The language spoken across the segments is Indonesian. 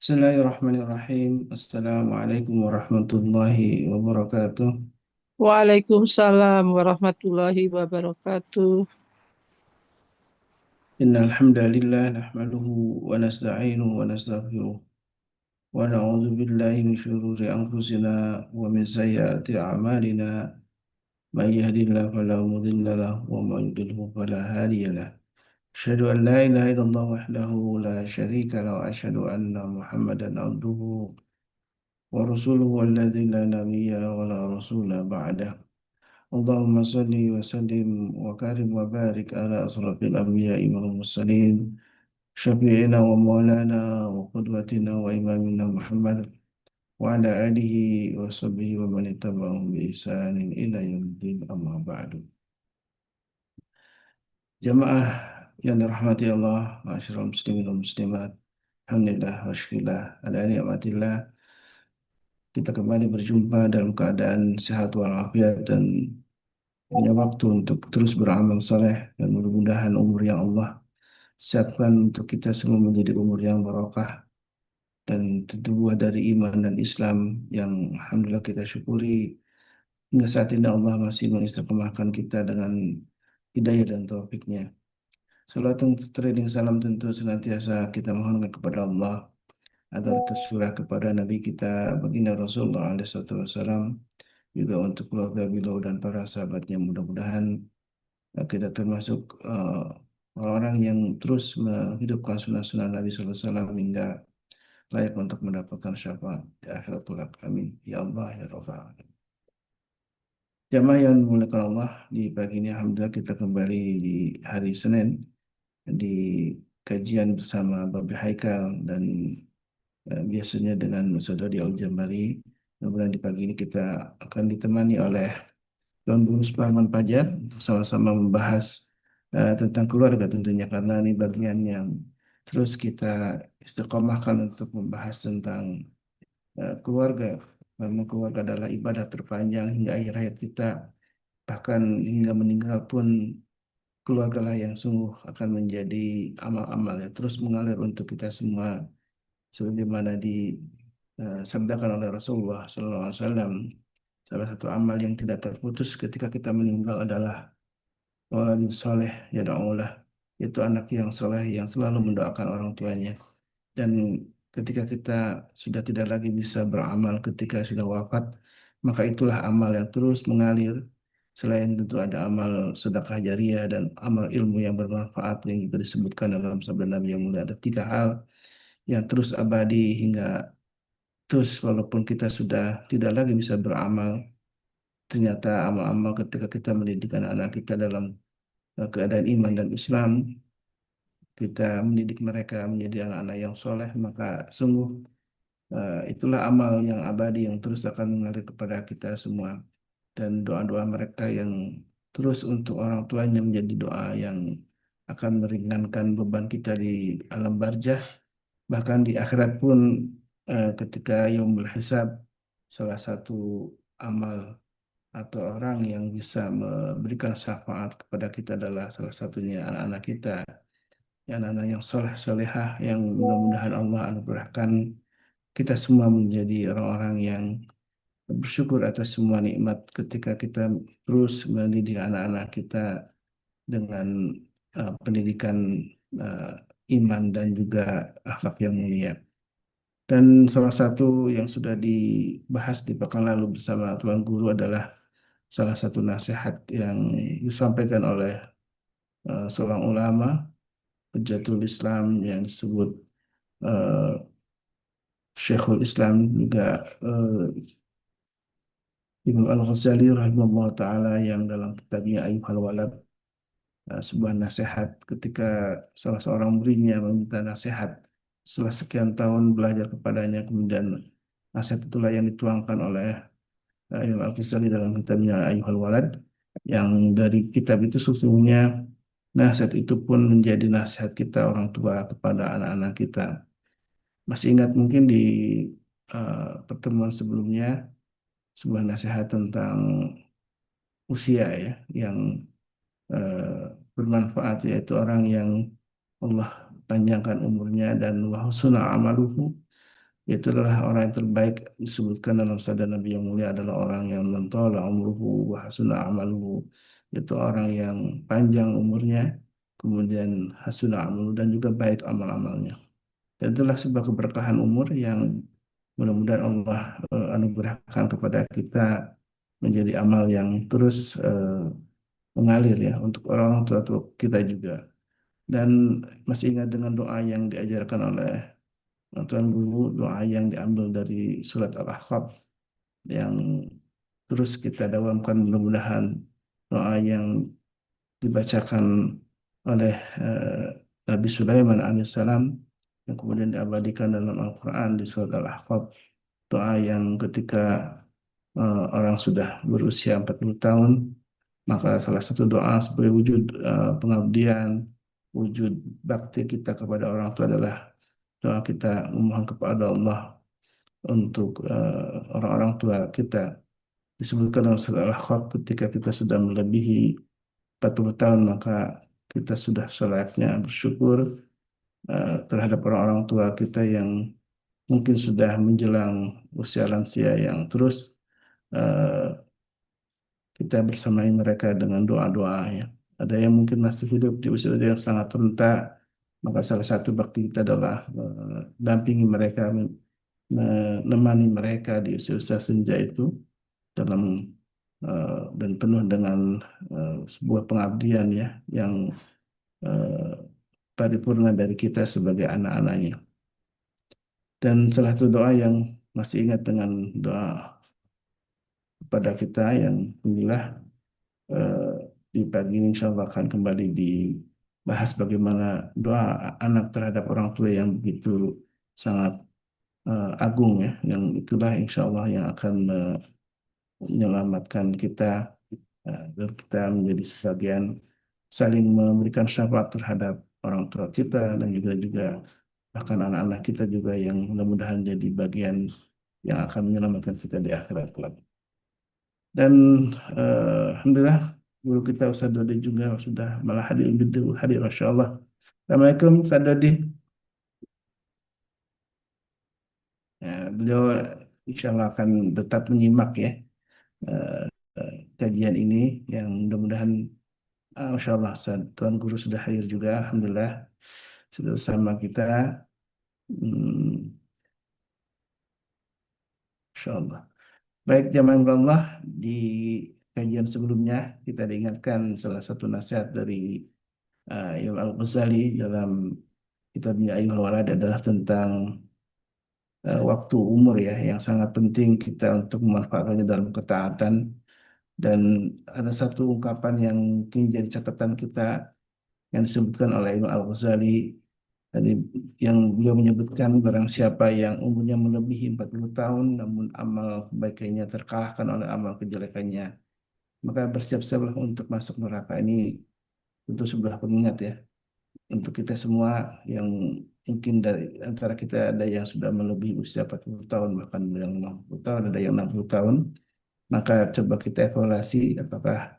Bismillahirrahmanirrahim. Assalamualaikum warahmatullahi wabarakatuh. Waalaikumsalam warahmatullahi wabarakatuh. Innal hamdalillah nahmaduhu wa nasta'inuhu wa nastaghfiruh wa na'udzu billahi min shururi anfusina wa min sayyiati a'malina. May yahdihillahu fala mudilla lahu wa may yudlilhu fala hadiya lahu. Asyhadu an la ilaha illallah wahdahu la syarika lahu wa asyhadu anna Muhammadan abduhu wa rasuluhu alladzi la nabiyya wa la rasula ba'dah. اللهم صل وسلم وكرم وبارك على أشرف الأنبياء والمرسلين شفيعنا ومولانا وقدوتنا وإمامنا محمد وعلى آله وصحبه ومن اتبعهم بإحسان إلى يوم الدين أما بعد. Jamaah yang dirahmati Allah, ma'asyiral muslimin wal muslimat, alhamdulillah wa syukurillah ala ni'matillah. Kita kembali berjumpa dalam keadaan sehat walafiat dan punya waktu untuk terus beramal saleh dan mudah-mudahan umur yang Allah siapkan untuk kita semua menjadi umur yang barokah dan tentu buah dari iman dan Islam yang alhamdulillah kita syukuri hingga saat ini Allah masih mengistiqomahkan kita dengan hidayah dan taufiknya. Salat dan teriring salam tentu senantiasa kita mohonkan kepada Allah agar tercurah kepada Nabi kita baginda Rasulullah SAW, juga untuk keluarga beliau dan para sahabatnya. Mudah-mudahan kita termasuk orang-orang yang terus menghidupkan sunnah-sunnah Nabi SAW hingga layak untuk mendapatkan syafaat di akhirat kelak. Amin. Ya Allah, ya Rabbal Alamin. Jamaah yang dimuliakan Allah, di pagi ini Alhamdulillah kita kembali di hari Senin di kajian bersama Babi Haikal dan biasanya dengan Saudara di Al-Jambari. Kemudian di pagi ini kita akan ditemani oleh Tuan Guru Suparman Fajar untuk sama-sama membahas tentang keluarga tentunya, karena ini bagian yang terus kita istiqomahkan untuk membahas tentang keluarga. Memang keluarga adalah ibadah terpanjang hingga akhir hayat kita, bahkan hingga meninggal pun keluarga lah yang sungguh akan menjadi amal-amal yang terus mengalir untuk kita semua, sebagaimana disabdakan oleh Rasulullah SAW. Salah satu amal yang tidak terputus ketika kita meninggal adalah waladin soleh ya Allah, itu anak yang soleh yang selalu mendoakan orang tuanya. Dan ketika kita sudah tidak lagi bisa beramal ketika sudah wafat, maka itulah amal yang terus mengalir. Selain tentu ada amal sedekah jariah dan amal ilmu yang bermanfaat yang juga disebutkan dalam sabda Nabi yang mulia. Ada tiga hal yang terus abadi hingga terus walaupun kita sudah tidak lagi bisa beramal, ternyata amal-amal ketika kita mendidik anak-anak kita dalam keadaan iman dan Islam, kita mendidik mereka menjadi anak-anak yang soleh, maka sungguh itulah amal yang abadi yang terus akan mengalir kepada kita semua. Dan doa-doa mereka yang terus untuk orang tuanya menjadi doa yang akan meringankan beban kita di alam barzah, bahkan di akhirat pun ketika yaumul hisab, salah satu amal atau orang yang bisa memberikan syafaat kepada kita adalah salah satunya anak-anak kita, ya, anak-anak yang soleh solehah yang mudah-mudahan Allah anugerahkan kita semua menjadi orang-orang yang bersyukur atas semua nikmat ketika kita terus mendidik anak-anak kita dengan pendidikan uh, iman dan juga akhlak yang mulia. Dan salah satu yang sudah dibahas di pekan lalu bersama Tuan Guru adalah salah satu nasihat yang disampaikan oleh seorang ulama Hujjatul Islam yang disebut uh, Syekhul Islam juga Ibnu Al-Ghazali rahimahullah taala, yang dalam kitabnya Ayyuhal Walad, sebuah nasihat ketika salah seorang muridnya meminta nasihat setelah sekian tahun belajar kepadanya, kemudian nasihat itulah yang dituangkan oleh Imam Al-Ghazali dalam kitabnya Ayyuhal Walad, yang dari kitab itu sesungguhnya nasihat itu pun menjadi nasihat kita orang tua kepada anak-anak kita. Masih ingat mungkin di pertemuan sebelumnya sebuah nasihat tentang usia, ya, yang eh, bermanfaat, yaitu orang yang Allah panjangkan umurnya dan wa husuna amaluhu, Yaitu adalah orang yang terbaik disebutkan dalam sabda Nabi yang mulia adalah orang yang mentala umruhu wa hasuna amaluhu, yaitu orang yang panjang umurnya, kemudian hasuna amaluhu dan juga baik amal-amalnya. Dan itulah sebuah keberkahan umur yang mudah-mudahan Allah anugerahkan kepada kita menjadi amal yang terus mengalir ya untuk orang-orang tua kita juga. Dan masih ingat dengan doa yang diajarkan oleh Tuan Guru, doa yang diambil dari surat Al-Ahqaf yang terus kita dawamkan mudah-mudahan doa yang dibacakan oleh eh, Nabi Sulaiman alaihissalam yang kemudian diabadikan dalam Al-Quran di surat Al-Ahqaf, doa yang ketika orang sudah berusia 40 tahun, maka salah satu doa sebagai wujud pengabdian, wujud bakti kita kepada orang tua adalah doa kita memohon kepada Allah untuk orang-orang tua kita. Disebutkan dalam surah Al-Ahqaf ketika kita sudah melebihi 40 tahun, maka kita sudah selayaknya bersyukur terhadap orang-orang tua kita yang mungkin sudah menjelang usia lansia yang terus eh, kita bersamai mereka dengan doa-doa ya. Ada yang mungkin masih hidup di usia yang sangat renta, maka salah satu bakti kita adalah dampingi mereka, menemani mereka di usia-usia senja itu dalam dan penuh dengan sebuah pengabdian ya yang eh, paripurna dari kita sebagai anak-anaknya. Dan salah satu doa yang masih ingat dengan doa kepada kita yang inilah eh, di pagi ini insya Allah akan kembali dibahas bagaimana doa anak terhadap orang tua yang begitu sangat agung ya, yang itulah insya Allah yang akan menyelamatkan kita dan kita menjadi sebagian saling memberikan syafaat terhadap orang tua kita dan juga bahkan anak-anak kita juga yang mudah-mudahan jadi bagian yang akan menyelamatkan kita di akhirat kelak. Dan alhamdulillah guru kita Ustaz Dodi juga sudah malah hadir Masya Allah. Assalamualaikum Ustaz Dodi. Ya, beliau insya Allah akan tetap menyimak ya eh, kajian ini yang mudah-mudahan Masya Allah Tuan Guru sudah hadir juga Alhamdulillah sudah bersama kita. Hmm, Masya Allah. Baik jamaah Allah, di kajian sebelumnya kita diingatkan salah satu nasihat dari Imam Al-Ghazali dalam kitabnya Ayyuhal Walad adalah tentang waktu umur ya yang sangat penting kita untuk memanfaatkannya dalam ketaatan. Dan ada satu ungkapan yang mungkin jadi catatan kita yang disebutkan oleh Imam Al-Ghazali tadi, yang beliau menyebutkan barang siapa yang umurnya melebihi 40 tahun namun amal kebaikannya terkalahkan oleh amal kejelekannya, maka bersiap-siaplah untuk masuk neraka. Ini tentu sebuah pengingat ya untuk kita semua yang mungkin dari antara kita ada yang sudah melebihi usia 40 tahun, bahkan yang 50 tahun, ada yang 60 tahun. Maka coba kita evaluasi apakah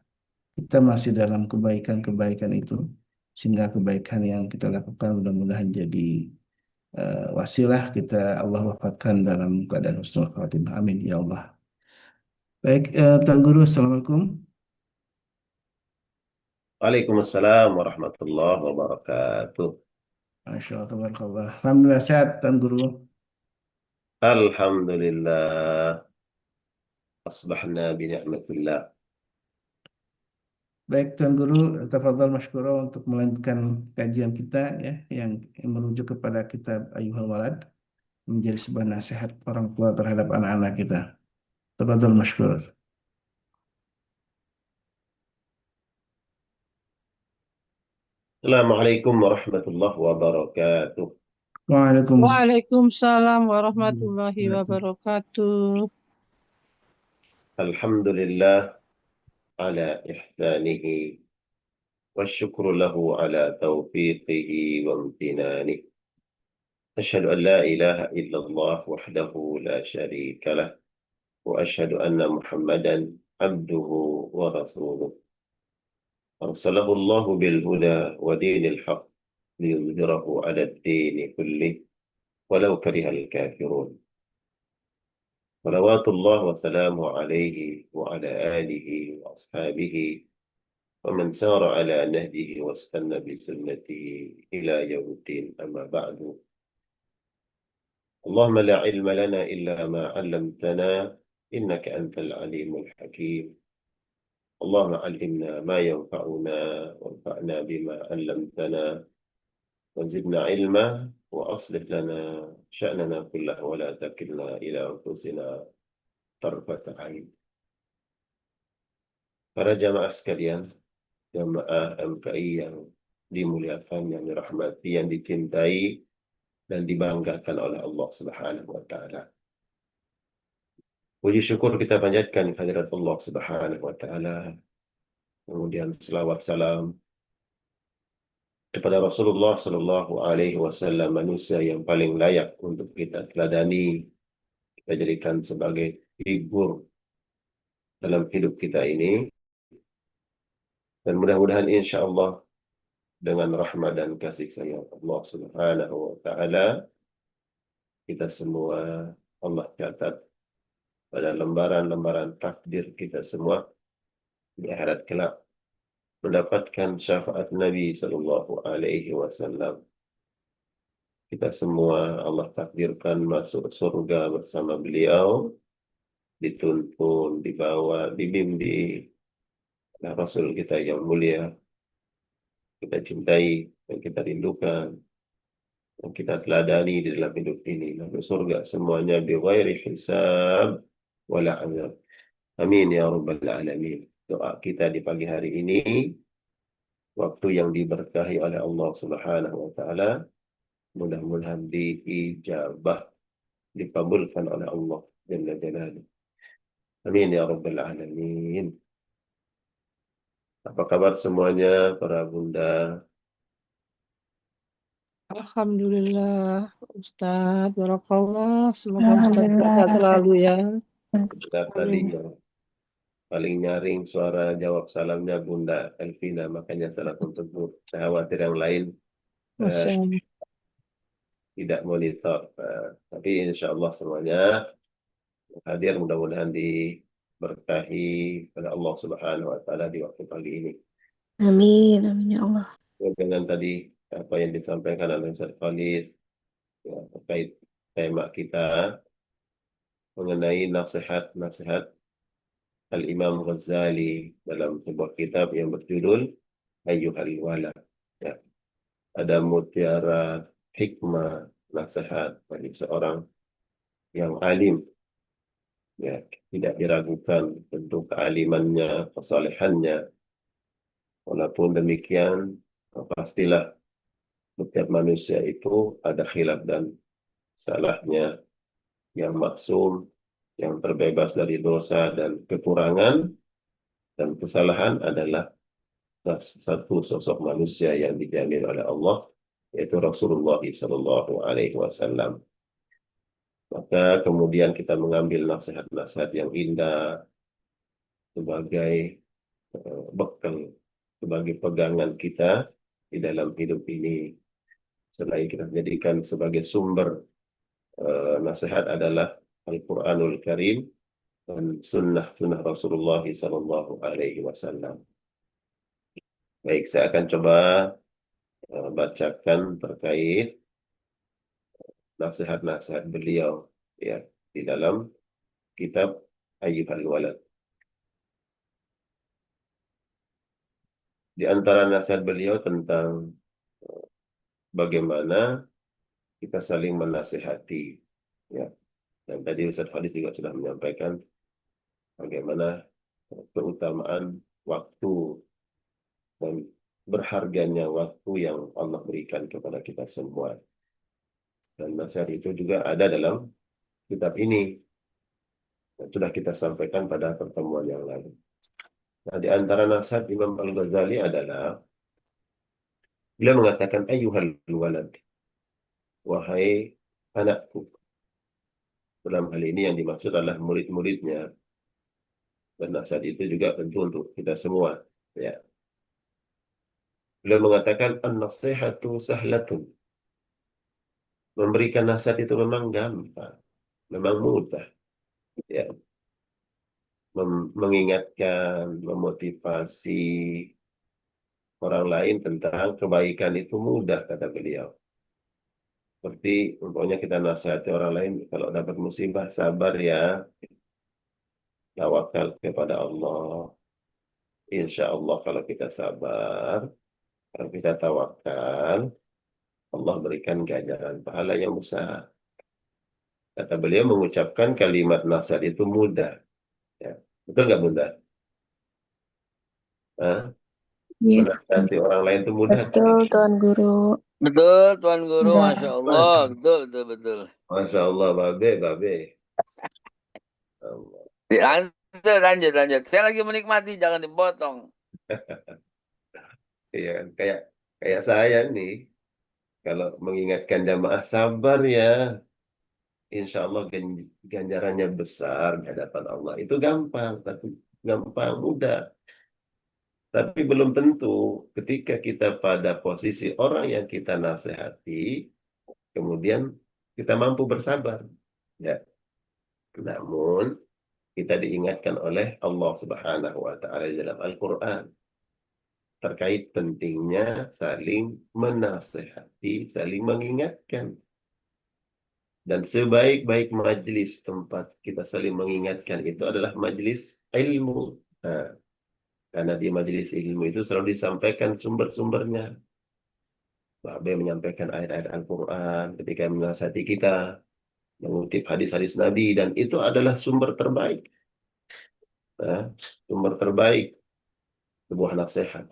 kita masih dalam kebaikan-kebaikan itu, sehingga kebaikan yang kita lakukan mudah-mudahan jadi wasilah kita Allah wafatkan dalam keadaan husnul khatimah. Amin ya Allah. Baik, Tuan Guru, Assalamualaikum. Waalaikumsalam warahmatullahi wabarakatuh. Masya Allah, tabarakallah. Alhamdulillah sehat, Tuan Guru. Alhamdulillah, asbahna bi ni'matillah. Baik, Tuan Guru, tafadhal masykura untuk melanjutkan kajian kita ya, yang merujuk kepada kitab Ayyuhal Walad, menjadi sebuah nasihat orang tua terhadap anak-anak kita. Tafadhal masykura. Assalamualaikum warahmatullahi wabarakatuh. Waalaikumsalam. Waalaikumsalam warahmatullahi wabarakatuh. Alhamdulillah ala ihsanihi wa syukru lahu ala taufiqihi wa amtinani. Asyhadu an la ilaha illallah wahdahu la syarika lah wa asyhadu anna Muhammadan abduhu wa rasuluh. أرسله الله بالهدى ودين الحق ليظهره على الدين كله ولو كره الكافرون. Salawatullah wa salamu alaihi wa ala alihi wa ashabihi wa man sara ala nahjihi wa istanna bi sunnatihi ila yaumiddin, amma ba'du. اللهم لا علم لنا إلا ما علمتنا إنك أنت العليم الحكيم. اللهم علمنا ما ينفعنا وانفعنا بما علمتنا وزدنا علما وأصلح لنا شأننا كله ولا تكلنا إلى أنفسنا طرفة عين. Para jamaah sekalian, jamaah MKI yang dimuliakan, yang dirahmati, yang dicintai dan dibanggakan oleh Allah Subhanahu wa taala. Puji syukur kita panjatkan kehadirat Allah Subhanahu wa taala. Kemudian selawat salam kepada Rasulullah Sallallahu Alaihi Wasallam, manusia yang paling layak untuk kita teladani, kita jadikan sebagai figur dalam hidup kita ini. Dan mudah-mudahan insya Allah dengan rahmat dan kasih sayang Allah Subhanahu wa taala, kita semua Allah catat pada lembaran-lembaran takdir kita semua di akhirat kelak mendapatkan syafaat Nabi Sallallahu Alaihi Wasallam. Kita semua Allah takdirkan masuk surga bersama beliau, dituntun, dibawa, dibimbing oleh Rasul kita yang mulia, kita cintai dan kita rindukan, dan kita teladani di dalam hidup ini. Masuk surga semuanya bighairi hisab wala azab. Amin ya rabbal alamin. Doa kita di pagi hari ini, waktu yang diberkahi oleh Allah Subhanahu wa taala, mudah-mudahan diijabah, dikabulkan oleh Allah Jalla Jalaluhu. Amin ya rabbal alamin. Apa kabar semuanya para bunda? Alhamdulillah, Ustadz. Barakallah. Semoga Ustadz Alhamdulillah. sehat selalu ya. Kita tadi Amin. yang paling nyaring suara jawab salamnya Bunda Elvina, makanya salah tersebut. Saya khawatir yang lain Masya Allah. tidak monitor. Tapi insya Allah semuanya hadir, mudah-mudahan diberkahi oleh Allah Subhanahu wa taala di waktu pagi ini. Amin, amin ya Allah. Dengan tadi apa yang disampaikan oleh Ustaz Khalid ya, terkait tema kita mengenai nasihat-nasihat Al-Imam Ghazali dalam sebuah kitab yang berjudul Ayyuhal Walad. Ya. Ada mutiara hikmah nasihat bagi seorang yang alim. Ya, tidak diragukan tentang kealimannya, kesalehannya. Walaupun demikian, pastilah setiap manusia itu ada khilaf dan salahnya. Yang maksum, yang terbebas dari dosa dan kekurangan dan kesalahan adalah satu sosok manusia yang dijamin oleh Allah, yaitu Rasulullah Sallallahu Alaihi Wasallam. Maka kemudian kita mengambil nasihat-nasihat yang indah sebagai bekal, sebagai pegangan kita di dalam hidup ini. Selain kita jadikan sebagai sumber nasihat adalah Al-Quranul Karim dan sunnah Rasulullah Sallallahu Alaihi Wasallam. Baik, saya akan coba bacakan terkait nasihat-nasihat beliau ya di dalam kitab Ayyuhal Walad. Di antara nasihat beliau tentang bagaimana kita saling menasihati ya. Dan tadi Ustaz Khalid juga sudah menyampaikan bagaimana keutamaan waktu dan berharganya waktu yang Allah berikan kepada kita semua. Dan nasihat itu juga ada dalam kitab ini yang sudah kita sampaikan pada pertemuan yang lalu. Nah, di antara nasihat Imam Al-Ghazali adalah beliau mengatakan ayyuhal walad, wahai anakku. Dalam hal ini yang dimaksud adalah murid-muridnya. Dan nasihat itu juga tentu untuk kita semua ya. Beliau mengatakan an-nasihatu sahlatun. Memberikan nasihat itu memang gampang, memang mudah. ya, mengingatkan, memotivasi orang lain tentang kebaikan itu mudah, kata beliau. Seperti umpamanya kita nasihati orang lain, kalau dapat musibah sabar ya, tawakal kepada Allah. Insya Allah kalau kita sabar, kalau kita tawakal, Allah berikan ganjaran pahala yang besar. Kata beliau mengucapkan kalimat nasihat itu mudah. Ya. Betul nggak mudah? Hah? Iya, Menasihati orang lain itu mudah. betul Tuan Guru. Betul, Tuan Guru, Udah. Masya Allah. Betul, betul, betul. Masya Allah, babe, babe. Allah. Lanjut, lanjut, lanjut. Saya lagi menikmati, jangan dipotong. Iya, kan? kayak kayak saya nih, kalau mengingatkan jamaah sabar ya, insya Allah ganjarannya besar di hadapan Allah. Itu gampang, tapi gampang, mudah. Tapi belum tentu ketika kita pada posisi orang yang kita nasihati, kemudian kita mampu bersabar. Ya, namun kita diingatkan oleh Allah Subhanahu wa taala dalam Al-Qur'an terkait pentingnya saling menasehati, saling mengingatkan. Dan sebaik-baik majelis tempat kita saling mengingatkan itu adalah majelis ilmu. Nah, karena di majelis ilmu itu selalu disampaikan sumber-sumbernya. Babe menyampaikan ayat-ayat Al-Quran ketika menasihati kita, mengutip hadis-hadis Nabi, dan itu adalah sumber terbaik. Nah, sumber terbaik sebuah nasihat.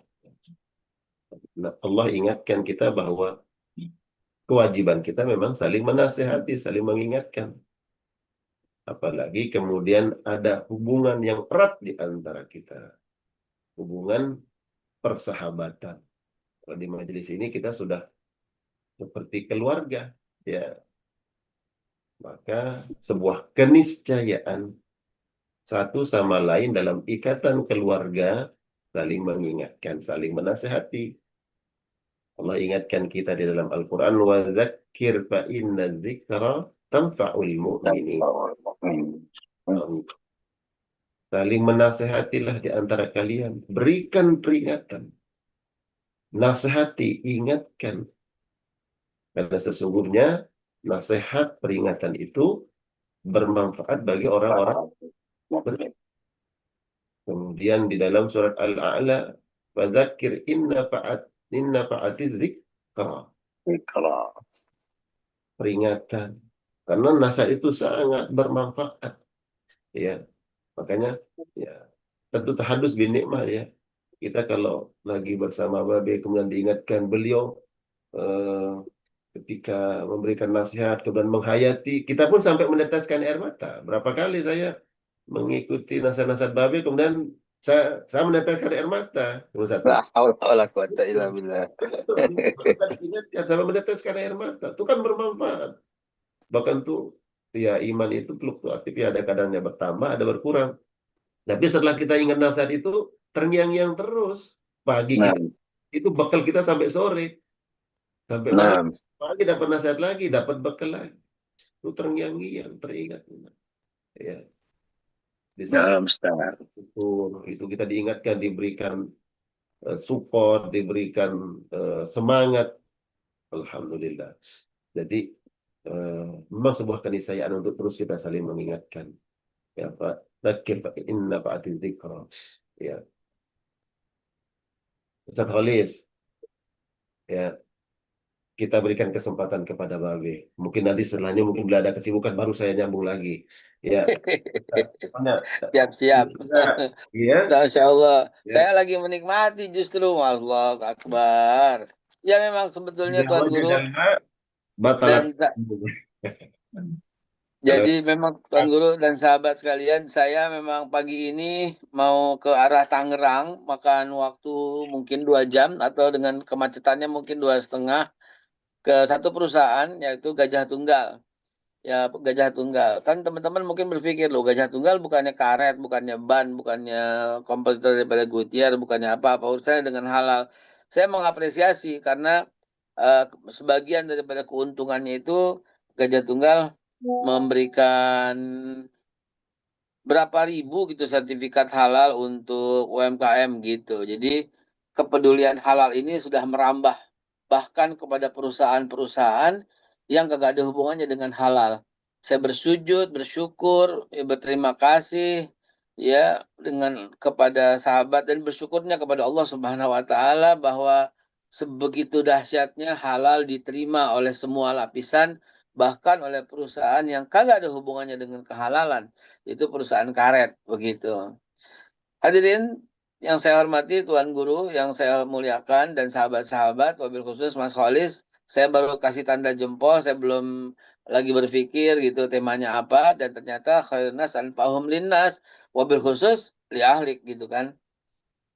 Nah, Allah ingatkan kita bahwa kewajiban kita memang saling menasehati, saling mengingatkan. Apalagi kemudian ada hubungan yang erat di antara kita. Hubungan persahabatan. Kalau di majelis ini kita sudah seperti keluarga. Ya, maka sebuah keniscayaan satu sama lain dalam ikatan keluarga saling mengingatkan, saling menasehati. Allah ingatkan kita di dalam Al-Quran, wa dzakir fa inna dzikra tanfa'ul mu'minin. Saling menasehatilah di antara kalian. Berikan peringatan. Nasihati, ingatkan. Karena sesungguhnya nasihat peringatan itu bermanfaat bagi orang-orang beriman. Kemudian di dalam surat Al-A'la, wa dzakir inna fa'ati dzikra. Peringatan. Karena nasihat itu sangat bermanfaat. Ya, makanya ya tentu tahadus bin nikmah ya. Kita kalau lagi bersama Babe kemudian diingatkan beliau eh, ketika memberikan nasihat kemudian menghayati, kita pun sampai meneteskan air mata. Berapa kali saya mengikuti nasihat-nasihat Babe kemudian saya meneteskan air mata. Nomor satu. La haula wala quwata illa billah. Kita diingatkan sama meneteskan air mata. Itu kan bermanfaat. Bahkan tuh ya iman itu fluktuatif ya, ada kadangnya bertambah, ada berkurang. Tapi setelah kita ingat nasihat itu terngiang-ngiang terus. Pagi Nah, kita itu bekal kita sampai sore, sampai malam nah, pagi dapat nasihat lagi, dapat bekal lagi. Itu terngiang-ngiang, teringat. Ya, di saat nah, Ustaz. itu kita diingatkan, diberikan support, diberikan semangat. Alhamdulillah. Jadi memang sebuah keniscayaan untuk terus kita saling mengingatkan. Ya, Pak. Dzakir fa inna fa'ati dzikra. Ya, Ustaz Khalis, ya kita berikan kesempatan kepada Babe. Mungkin nanti setelahnya mungkin bila ada kesibukan baru saya nyambung lagi. Ya, mana? Siap-siap. Iya, Masya Allah. ya. Saya lagi menikmati justru. Allah Akbar. Ya memang sebetulnya Tidak Tuan Guru. wajadana batalat. Dan jadi memang Tuan Guru dan sahabat sekalian, saya memang pagi ini mau ke arah Tangerang, makan waktu mungkin 2 jam atau dengan kemacetannya mungkin 2,5 ke satu perusahaan yaitu Gajah Tunggal. Ya Gajah Tunggal. Kan teman-teman mungkin berpikir loh Gajah Tunggal bukannya karet, bukannya ban, bukannya kompetitor daripada Goodyear, bukannya apa-apa urusannya dengan halal. Saya mengapresiasi karena eh, sebagian daripada keuntungannya itu Gajah Tunggal memberikan berapa ribu gitu sertifikat halal untuk UMKM gitu. Jadi kepedulian halal ini sudah merambah bahkan kepada perusahaan-perusahaan yang kagak ada hubungannya dengan halal. Saya bersujud, bersyukur, ya, berterima kasih ya dengan kepada sahabat dan bersyukurnya kepada Allah Subhanahu wa taala bahwa sebegitu dahsyatnya halal diterima oleh semua lapisan bahkan oleh perusahaan yang kagak ada hubungannya dengan kehalalan, itu perusahaan karet begitu. Hadirin yang saya hormati, Tuan Guru yang saya muliakan dan sahabat-sahabat, wabil khusus Mas Kholis, saya baru kasih tanda jempol, saya belum lagi berpikir gitu temanya apa, dan ternyata khairnas anfa'uhum linnas, wabil khusus li ahlik gitu kan.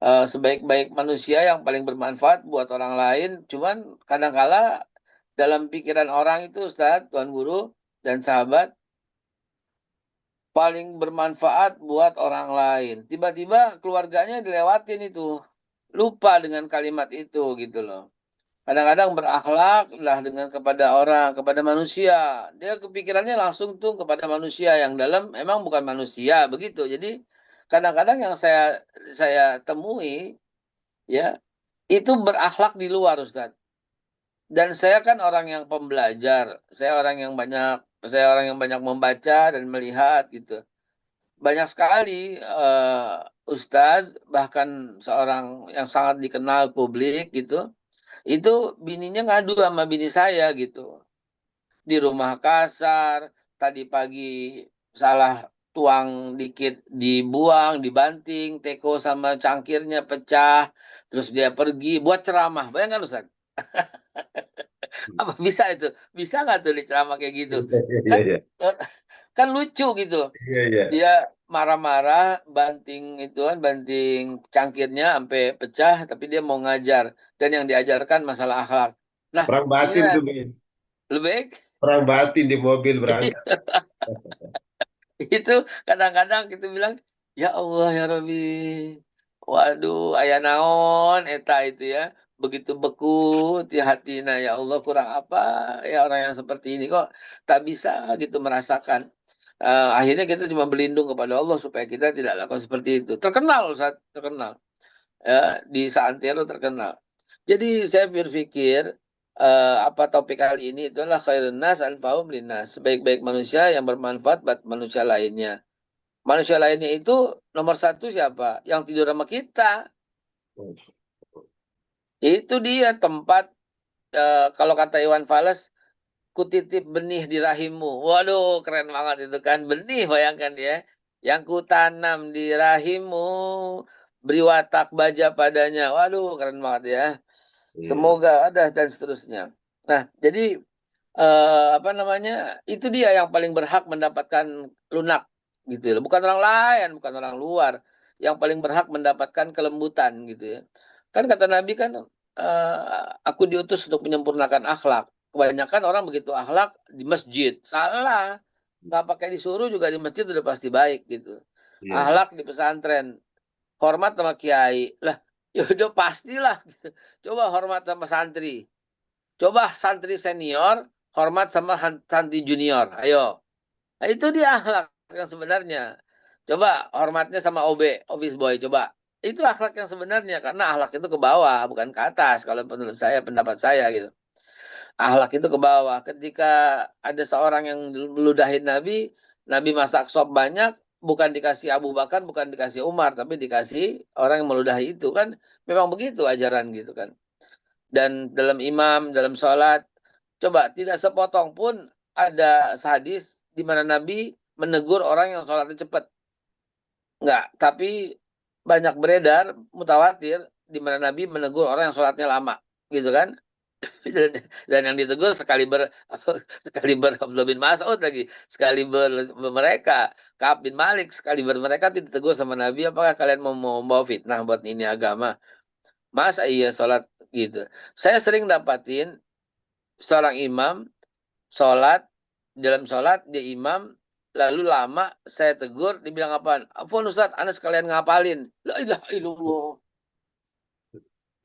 Sebaik-baik manusia yang paling bermanfaat buat orang lain, cuman kadangkala dalam pikiran orang itu Ustadz, Tuan Guru, dan sahabat, paling bermanfaat buat orang lain. Tiba-tiba keluarganya dilewatin itu. Lupa dengan kalimat itu gitu loh. Kadang-kadang berakhlak lah dengan kepada orang, kepada manusia. Dia kepikirannya langsung tuh kepada manusia yang dalam emang bukan manusia begitu. Jadi kadang-kadang yang saya temui ya itu berakhlak di luar Ustaz. Dan saya kan orang yang pembelajar, saya orang yang banyak membaca dan melihat gitu. Banyak sekali ustaz, bahkan seorang yang sangat dikenal publik gitu, itu bininya ngadu sama bini saya gitu. Di rumah kasar, tadi pagi salah tuang dikit dibuang, dibanting, teko sama cangkirnya pecah, terus dia pergi buat ceramah. Bayangkan Ustaz. Apa bisa itu? Bisa nggak tuh ceramah kayak gitu? Iya, Kan iya. kan lucu gitu. Iya, iya. Dia marah-marah, banting itu kan, banting cangkirnya sampai pecah, tapi dia mau ngajar. Dan yang diajarkan masalah akhlak. Nah, Perang batin inilah tuh, Min. lebih baik. Perang batin di mobil berangkat. Itu kadang-kadang kita bilang, ya Allah ya Rabbi, waduh aya naon eta itu ya, begitu beku ti hatina, ya Allah kurang apa ya orang yang seperti ini kok tak bisa gitu merasakan. Akhirnya kita cuma berlindung kepada Allah supaya kita tidak lakukan seperti itu. Terkenal Ustaz, terkenal ya, di Santero terkenal. Jadi saya berpikir apa topik kali ini itulah khairun nas anfa'um linnas, sebaik-baik manusia yang bermanfaat buat manusia lainnya. Manusia lainnya itu nomor satu siapa? Yang tidur sama kita. Itu dia tempat kalau kata Iwan Fals, kutitip benih di rahimmu. Waduh, keren banget itu kan. Benih bayangkan ya. Yang kutanam di rahimmu, beri watak baja padanya. Waduh, keren banget ya. Iya. Semoga ada dan seterusnya. Nah, jadi apa namanya? Itu dia yang paling berhak mendapatkan lunak gitu ya. Bukan orang lain, bukan orang luar yang paling berhak mendapatkan kelembutan gitu ya. Kan kata Nabi kan aku diutus untuk menyempurnakan akhlak. Kebanyakan orang begitu akhlak di masjid. Salah. Nggak pakai disuruh juga di masjid udah pasti baik gitu. Iya. Akhlak di pesantren, hormat sama kiai. Lah, ya udah pastilah gitu. Coba hormat sama santri. Coba santri senior hormat sama santri junior. Ayo. Nah, itu dia akhlak yang sebenarnya. Coba hormatnya sama OB, office boy. Coba. Itu akhlak yang sebenarnya. Karena akhlak itu ke bawah, bukan ke atas. Kalau menurut saya, pendapat saya gitu. Akhlak itu ke bawah. Ketika ada seorang yang meludahin Nabi, Nabi masak sop banyak, bukan dikasih Abu Bakar, bukan dikasih Umar, tapi dikasih orang yang meludahi itu kan. Memang begitu ajaran gitu kan. Dan dalam imam, dalam sholat, coba tidak sepotong pun ada hadis di mana Nabi menegur orang yang sholatnya cepat. Enggak, tapi banyak beredar, mutawatir, di mana Nabi menegur orang yang sholatnya lama. Gitu kan. Dan yang ditegur sekaliber Abdullah bin Mas'ud lagi, sekaliber mereka, Ka'ab bin Malik, sekaliber mereka ditegur sama Nabi, apakah kalian mau membawa fitnah buat ini agama? Masa iya sholat gitu. Saya sering dapatin seorang imam sholat, dalam sholat dia imam, lalu lama saya tegur, dibilang apaan? Afwan Ustaz, Anda sekalian ngapalin. La ilaha illallah.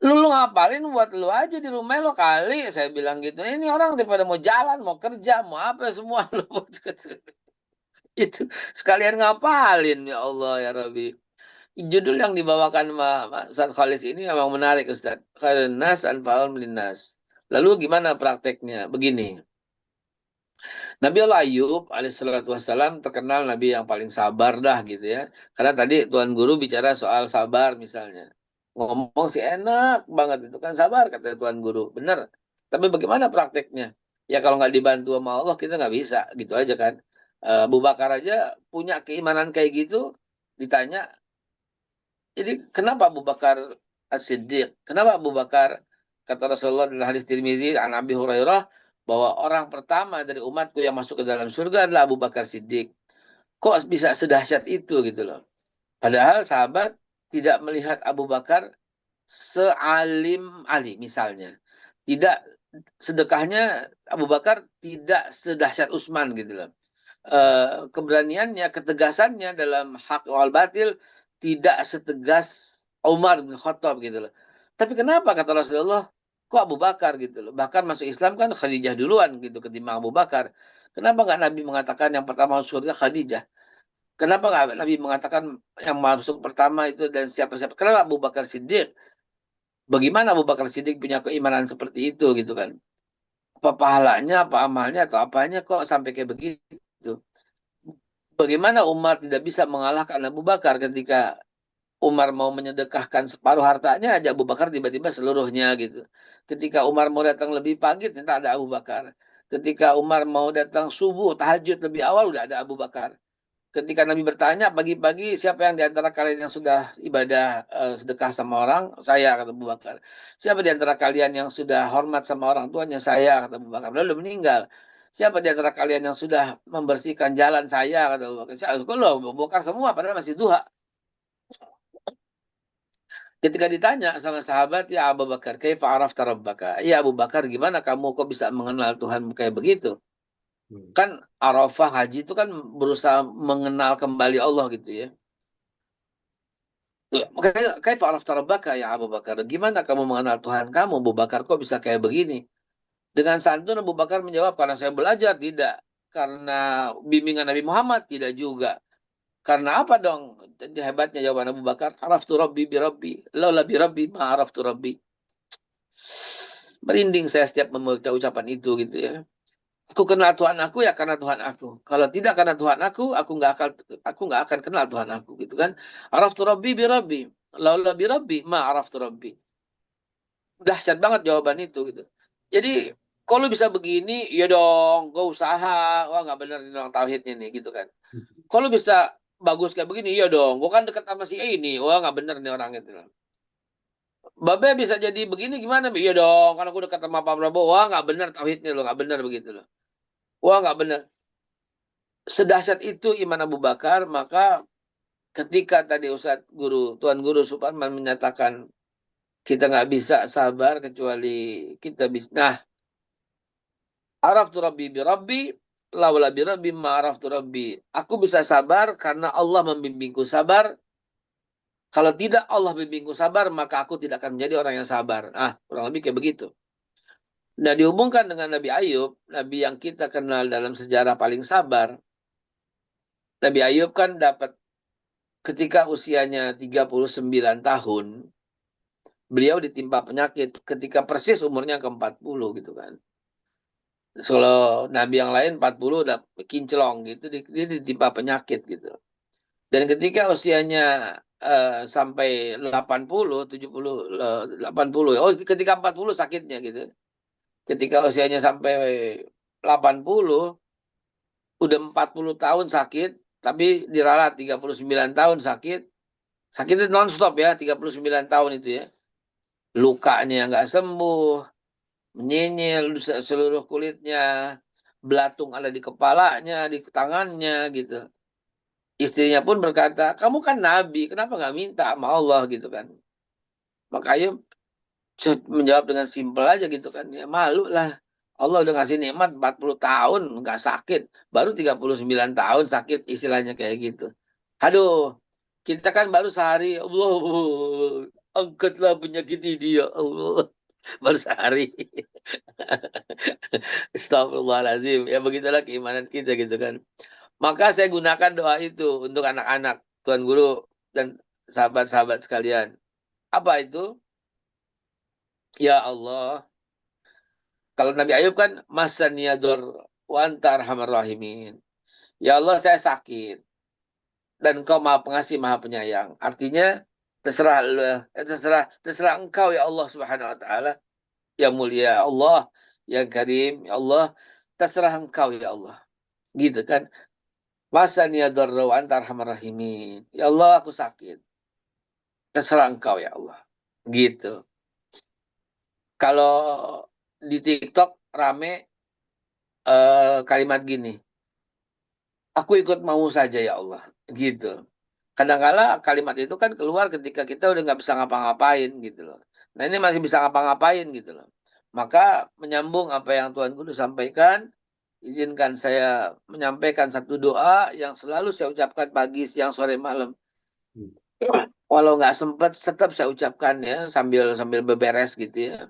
Lu ngapalin buat lu aja di rumah lo kali, saya bilang gitu. Ini orang daripada mau jalan, mau kerja, mau apa semua lu. Itu sekalian ngapalin, ya Allah ya Rabbi. Judul yang dibawakan Ustaz Khalis ini memang menarik, Ustaz. Khairun nas anfa'uhum linnas. Lalu gimana prakteknya? Begini. Nabi Allah Ayub alaihissalatu wassalam terkenal Nabi yang paling sabar dah gitu ya. Karena tadi Tuan Guru bicara soal sabar misalnya. Ngomong sih enak banget itu kan sabar kata Tuan Guru. Benar. Tapi bagaimana prakteknya? Ya kalau nggak dibantu sama Allah kita nggak bisa gitu aja kan. Abu Bakar aja punya keimanan kayak gitu. Ditanya, jadi kenapa Abu Bakar As-Siddiq? Kenapa Abu Bakar, kata Rasulullah dalam hadis Tirmizi an Abi Hurairah, bahwa orang pertama dari umatku yang masuk ke dalam surga adalah Abu Bakar Siddiq. Kok bisa sedahsyat itu gitu loh. Padahal sahabat tidak melihat Abu Bakar sealim Ali misalnya. Tidak, sedekahnya Abu Bakar tidak sedahsyat Utsman gitu loh. Keberaniannya, ketegasannya dalam hak wal batil tidak setegas Umar bin Khattab gitu loh. Tapi kenapa kata Rasulullah, kok Abu Bakar gitu loh. Bahkan masuk Islam kan Khadijah duluan gitu ketimbang Abu Bakar. Kenapa nggak Nabi mengatakan yang pertama masuk surga Khadijah? Kenapa nggak Nabi mengatakan yang masuk pertama itu dan siapa-siapa? Kenapa Abu Bakar Siddiq? Bagaimana Abu Bakar Siddiq punya keimanan seperti itu gitu kan? Apa pahalanya, apa amalnya, atau apanya kok sampai kayak begitu? Bagaimana Umar tidak bisa mengalahkan Abu Bakar ketika Umar mau menyedekahkan separuh hartanya aja Abu Bakar tiba-tiba seluruhnya gitu. Ketika Umar mau datang lebih pagi ternyata ada Abu Bakar. Ketika Umar mau datang subuh tahajud lebih awal udah ada Abu Bakar. Ketika Nabi bertanya pagi-pagi siapa yang di antara kalian yang sudah ibadah sedekah sama orang? Saya, kata Abu Bakar. Siapa di antara kalian yang sudah hormat sama orang tuanya? Saya, kata Abu Bakar. Lalu meninggal. Siapa di antara kalian yang sudah membersihkan jalan? Saya, kata Abu Bakar. Kalau Abu Bakar semua padahal masih duha. Ketika ditanya sama sahabat, ya Abu Bakar, kaifa arafta rabbaka? Ya Abu Bakar, gimana kamu kok bisa mengenal Tuhanmu kayak begitu? Kan Arafah haji itu kan berusaha mengenal kembali Allah gitu ya. Kaifa arafta rabbaka ya Abu Bakar? Gimana kamu mengenal Tuhan kamu? Abu Bakar kok bisa kayak begini? Dengan santun Abu Bakar menjawab, karena saya belajar, tidak. Karena bimbingan Nabi Muhammad, tidak juga. Karena apa dong? Hebatnya jawaban Abu Bakar, araftu rabbi bi rabbi, laula bi rabbi ma araftu rabbi. Merinding saya setiap membaca ucapan itu gitu ya. Aku kenal Tuhan aku ya karena Tuhan aku. Kalau tidak karena Tuhan aku nggak akan kenal Tuhan aku gitu kan. Araftu rabbi bi rabbi, laula bi rabbi ma araftu rabbi. Dahsyat banget jawaban itu gitu. Jadi kalau bisa begini, ya dong, gue usaha. Wah nggak bener nih orang tauhidnya nih gitu kan. Kalau bisa bagus kayak begini, ya dong, gue kan dekat sama si ini. Wah nggak bener nih orang gitu. Babe bisa jadi begini gimana? Iya dong, karena aku dekat sama Pak Prabowo. Wah nggak bener tauhidnya loh, nggak bener begitu loh. Wah nggak bener. Sedahsyat itu iman Abu Bakar, maka ketika tadi Ustadz Guru, Tuan Guru Suparman menyatakan kita nggak bisa sabar kecuali kita bisa. Nah, araftu rabbi bi rabbi, laula bi rabbi ma araftu rabbi. Aku bisa sabar karena Allah membimbingku sabar. Kalau tidak Allah bimbingku sabar, maka aku tidak akan menjadi orang yang sabar. Ah, kurang lebih kayak begitu. Nah, dihubungkan dengan Nabi Ayub, Nabi yang kita kenal dalam sejarah paling sabar. Nabi Ayub kan dapat ketika usianya 39 tahun, beliau ditimpa penyakit ketika persis umurnya ke-40 gitu kan. Kalau Nabi yang lain 40 udah kinclong gitu, dia ditimpa penyakit gitu. Dan ketika usianya sampai 80, 70, 80, oh ketika 40 sakitnya gitu. Ketika usianya sampai 80, udah 40 tahun sakit, tapi diralat 39 tahun sakit. Sakitnya non-stop ya, 39 tahun itu ya. Lukanya nggak sembuh, menyenyel seluruh kulitnya, belatung ada di kepalanya, di tangannya gitu. Istrinya pun berkata, kamu kan nabi, kenapa nggak minta sama Allah gitu kan. Maka Ayub menjawab dengan simpel aja gitu kan, ya malu lah. Allah udah ngasih nikmat 40 tahun nggak sakit, baru 39 tahun sakit, istilahnya kayak gitu. Aduh, kita kan baru sehari, Allah angkatlah penyakit ini ya Allah. Baru sehari. Astagfirullahaladzim. Ya begitulah keimanan kita gitu kan. Maka saya gunakan doa itu untuk anak-anak, Tuan Guru, dan sahabat-sahabat sekalian. Apa itu? Ya Allah. Kalau Nabi Ayub kan, Masaniyadur wa anta arhamar rahimin. Ya Allah, saya sakit. Dan engkau maha pengasih, maha penyayang. Artinya, terserah engkau ya Allah subhanahu wa ta'ala. Ya mulia Allah, ya karim, ya Allah. Terserah engkau ya Allah. Gitu kan. Masaniyadur wa anta arhamar rahimin. Ya Allah, aku sakit. Terserah engkau ya Allah. Gitu. Kalau di TikTok rame kalimat gini, aku ikut mau saja ya Allah, gitu. Kadang-kala kalimat itu kan keluar ketika kita udah nggak bisa ngapa-ngapain gitu loh. Nah ini masih bisa ngapa-ngapain gitu loh. Maka menyambung apa yang Tuan Guru sampaikan, izinkan saya menyampaikan satu doa yang selalu saya ucapkan pagi, siang, sore, malam. Walau nggak sempat, tetap saya ucapkan ya sambil beberes gitu ya.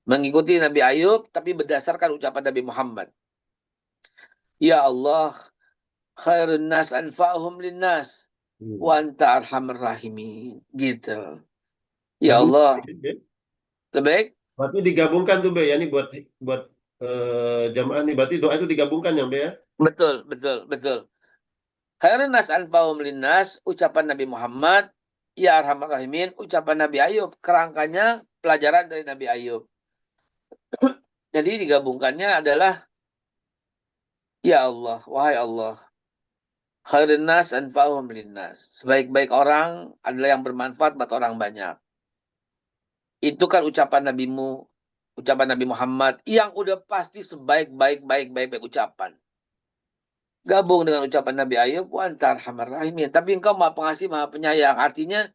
Mengikuti Nabi Ayub, tapi berdasarkan ucapan Nabi Muhammad. Ya Allah, khairun nas anfa'uhum linnas wa anta arhamar rahimin. Gitu. Ya Allah, terbaik. Berarti digabungkan tuh Be, ya ini buat jamaah nih. Berarti doa itu digabungkan ya Be ya? Betul, betul, betul. Khairun nas anfa'uhum linnas, ucapan Nabi Muhammad, ya arhamar rahimin, ucapan Nabi Ayub. Kerangkanya pelajaran dari Nabi Ayub. Jadi digabungkannya adalah ya Allah, wahai Allah, khairun nas anfa'uhum linnas. Sebaik-baik orang adalah yang bermanfaat buat orang banyak. Itu kan ucapan Nabimu, ucapan Nabi Muhammad yang udah pasti sebaik-baik ucapan. Gabung dengan ucapan Nabi Ayub, wa anta arhamar rahimin. Tapi engkau maha pengasih, maha penyayang. Artinya,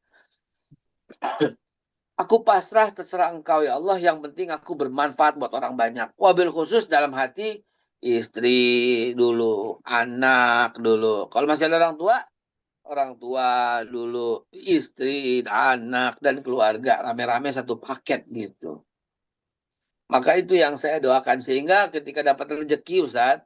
aku pasrah terserah engkau ya Allah. Yang penting aku bermanfaat buat orang banyak. Wabil khusus dalam hati, istri dulu, anak dulu. Kalau masih ada orang tua dulu, istri, anak, dan keluarga. Rame-rame satu paket gitu. Maka itu yang saya doakan. Sehingga ketika dapat rezeki, Ustaz,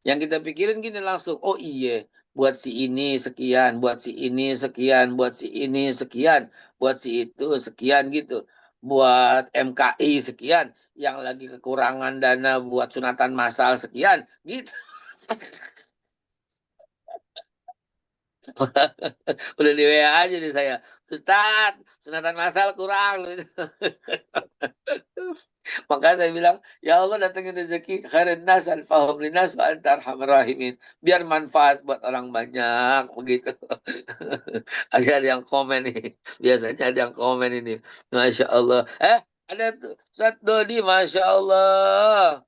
yang kita pikirin gini langsung, oh iya, buat si ini sekian, buat si ini sekian, buat si ini sekian, buat si itu sekian gitu. Buat MKI sekian, yang lagi kekurangan dana buat sunatan massal sekian, gitu. Udah di WA aja nih saya. Ustaz, sunatan massal kurang. Maka saya bilang, ya Allah datangin rezeki khairin nas alfahum linas wa anta arhamar rahimin. Biar manfaat buat orang banyak begitu. Ada yang komen nih. Biasanya ada yang komen ini. Masya Allah. Ada tuh Ustaz Dodi, Masya Allah.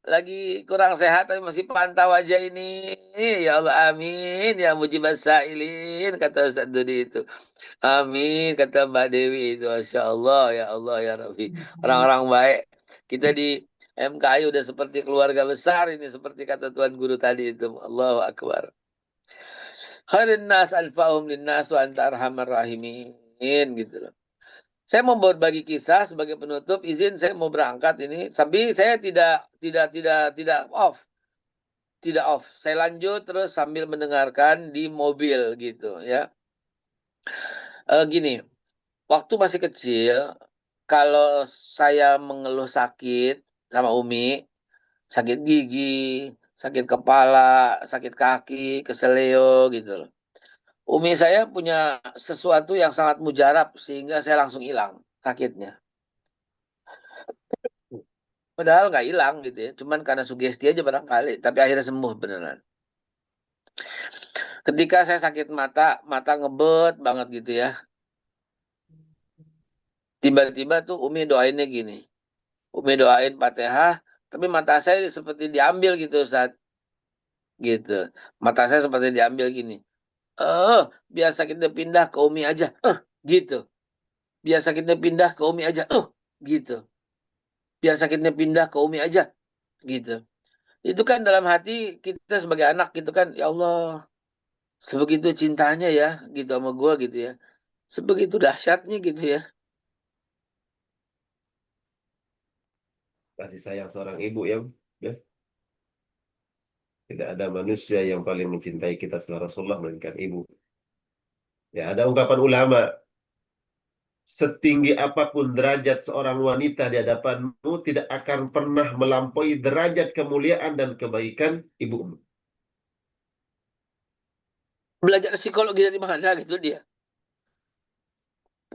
Lagi kurang sehat tapi masih pantau aja ini. Ya Allah, amin. Ya mujibas sa'ilin, kata Ustaz Dodi itu. Amin, kata Mbak Dewi itu. Masya Allah, ya Allah, ya Rabbi. Orang-orang baik. Kita di MKI udah seperti keluarga besar ini. Seperti kata Tuan Guru tadi itu. Allahu Akbar. Khairin nas anfa'hum linnas wa anta arhamar rahimin. Gitu loh. Saya mau berbagi kisah sebagai penutup. Izin saya mau berangkat ini. Tapi saya tidak off. Tidak off. Saya lanjut terus sambil mendengarkan di mobil gitu ya. Gini, waktu masih kecil, kalau saya mengeluh sakit sama Umi, sakit gigi, sakit kepala, sakit kaki, keseleo gitu loh. Umi saya punya sesuatu yang sangat mujarab sehingga saya langsung hilang sakitnya. Padahal nggak hilang gitu ya, cuman karena sugesti aja barangkali, tapi akhirnya sembuh beneran. Ketika saya sakit mata ngebet banget gitu ya. Tiba-tiba tuh Umi doainnya gini. Umi doain Fatihah, tapi mata saya seperti diambil gitu saat gitu. Mata saya seperti diambil gini. Biar sakitnya pindah ke Umi aja. Gitu. Biar sakitnya pindah ke Umi aja. Gitu. Biar sakitnya pindah ke Umi aja. Gitu. Itu kan dalam hati kita sebagai anak gitu kan, ya Allah, sebegitu cintanya ya gitu sama gua gitu ya. Sebegitu dahsyatnya gitu ya. Kasih sayang seorang ibu ya. Ya. Tidak ada manusia yang paling mencintai kita setelah Rasulullah melainkan ibu. Ya, ada ungkapan ulama, setinggi apapun derajat seorang wanita di hadapanmu tidak akan pernah melampaui derajat kemuliaan dan kebaikan ibumu. Belajar psikologi dari mana gitu dia?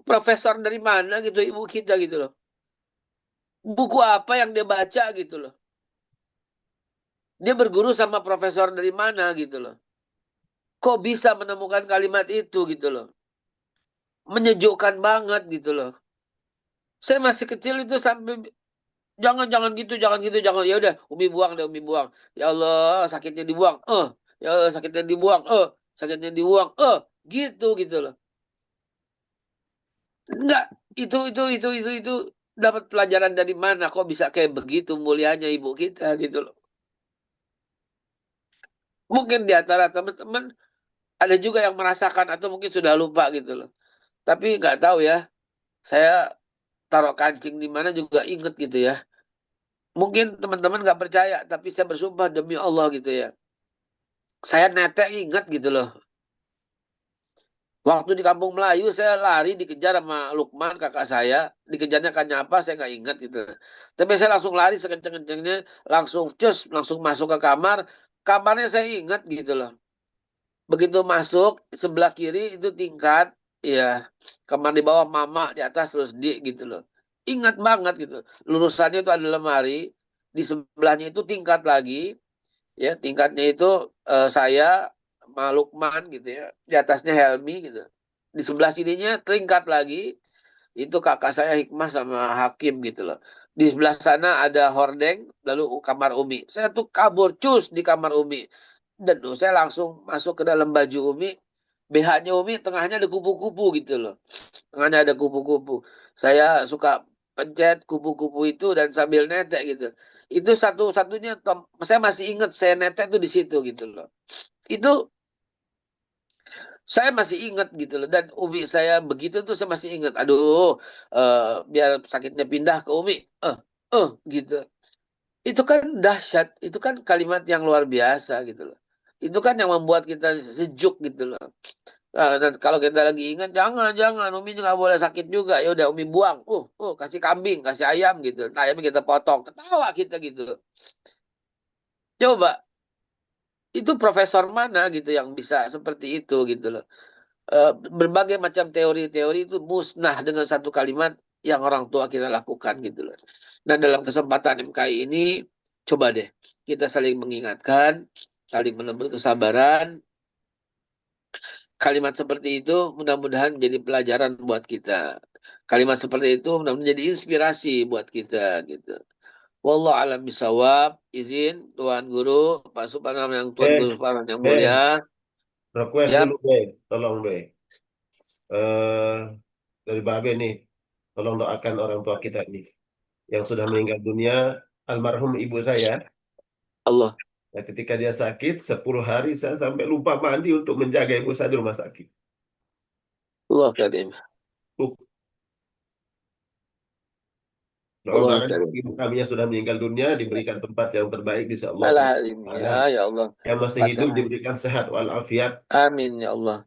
Profesor dari mana gitu ibu kita gitu loh. Buku apa yang dia baca gitu loh. Dia berguru sama profesor dari mana gitu loh. Kok bisa menemukan kalimat itu gitu loh. Menyejukkan banget gitu loh. Saya masih kecil itu sampai jangan gitu, jangan gitu, jangan. Ya udah, Umi buang deh, Umi buang. Ya Allah, sakitnya dibuang. Ya Allah, sakitnya dibuang. Sakitnya dibuang. Gitu gitu loh. Enggak, itu dapat pelajaran dari mana? Kok bisa kayak begitu mulianya ibu kita gitu loh. Mungkin di antara teman-teman ada juga yang merasakan atau mungkin sudah lupa gitu loh. Tapi nggak tahu ya. Saya taruh kancing di mana juga inget gitu ya. Mungkin teman-teman nggak percaya, tapi saya bersumpah demi Allah gitu ya. Saya netek inget gitu loh. Waktu di Kampung Melayu saya lari dikejar sama Lukman kakak saya. Dikejarnya kan apa saya nggak ingat gitu. Tapi saya langsung lari sekenceng-kencengnya. Langsung cus, langsung masuk ke kamar. Kamarnya saya ingat gitu loh. Begitu masuk sebelah kiri itu tingkat. Ya kamar di bawah mama, di atas terus di gitu loh. Ingat banget gitu. Lurusannya itu ada lemari. Di sebelahnya itu tingkat lagi. Ya tingkatnya itu saya sama Lukman gitu ya, di atasnya Helmi gitu, di sebelah sininya tingkat lagi itu kakak saya Hikmah sama Hakim gitu loh, di sebelah sana ada hordeng lalu kamar Umi, saya tuh kabur cus di kamar Umi dan saya langsung masuk ke dalam baju Umi, BH-nya Umi tengahnya ada kupu-kupu gitu loh, tengahnya ada kupu-kupu. Saya suka pencet kupu-kupu itu dan sambil netek gitu. Itu satu-satunya saya masih ingat saya netek tuh di situ gitu loh. Itu saya masih ingat gitu loh dan Umi saya begitu tuh saya masih ingat. Aduh, biar sakitnya pindah ke Umi. Gitu. Itu kan dahsyat, itu kan kalimat yang luar biasa gitu loh. Itu kan yang membuat kita sejuk gitu loh. Dan kalau kita lagi ingat, jangan, Umi nggak boleh sakit juga. Ya udah Umi buang. Kasih kambing, kasih ayam gitu. Nah, ayamnya kita potong. Ketawa kita gitu. Coba, itu profesor mana gitu yang bisa seperti itu gitu loh. Berbagai macam teori-teori itu musnah dengan satu kalimat yang orang tua kita lakukan gitu loh. Dan dalam kesempatan MKI ini, coba deh kita saling mengingatkan, saling menembus kesabaran, kalimat seperti itu mudah-mudahan menjadi pelajaran buat kita. Kalimat seperti itu mudah-mudahan menjadi inspirasi buat kita gitu. Wallahu alam bisawab. Izin Tuan Guru, Pak Suparman yang Tuan Eh, Guru Suparman yang eh, mulia. request Jap, dulu deh, tolong deh. Eh, dari Babe nih, tolong doakan orang tua kita nih, yang sudah meninggal dunia, almarhum ibu saya. Allah, Nah, ketika dia sakit, 10 hari saya sampai lupa mandi untuk menjaga ibu saya di rumah sakit. Allah karim, Uh, Allah Doakan karim. ibu kami yang sudah meninggal dunia diberikan tempat yang terbaik di Allah Ala Subhanahu wa halimnya, Ta'ala. ya Allah. Yang masih hidup Fatihah. diberikan sehat walafiat. Amin ya Allah.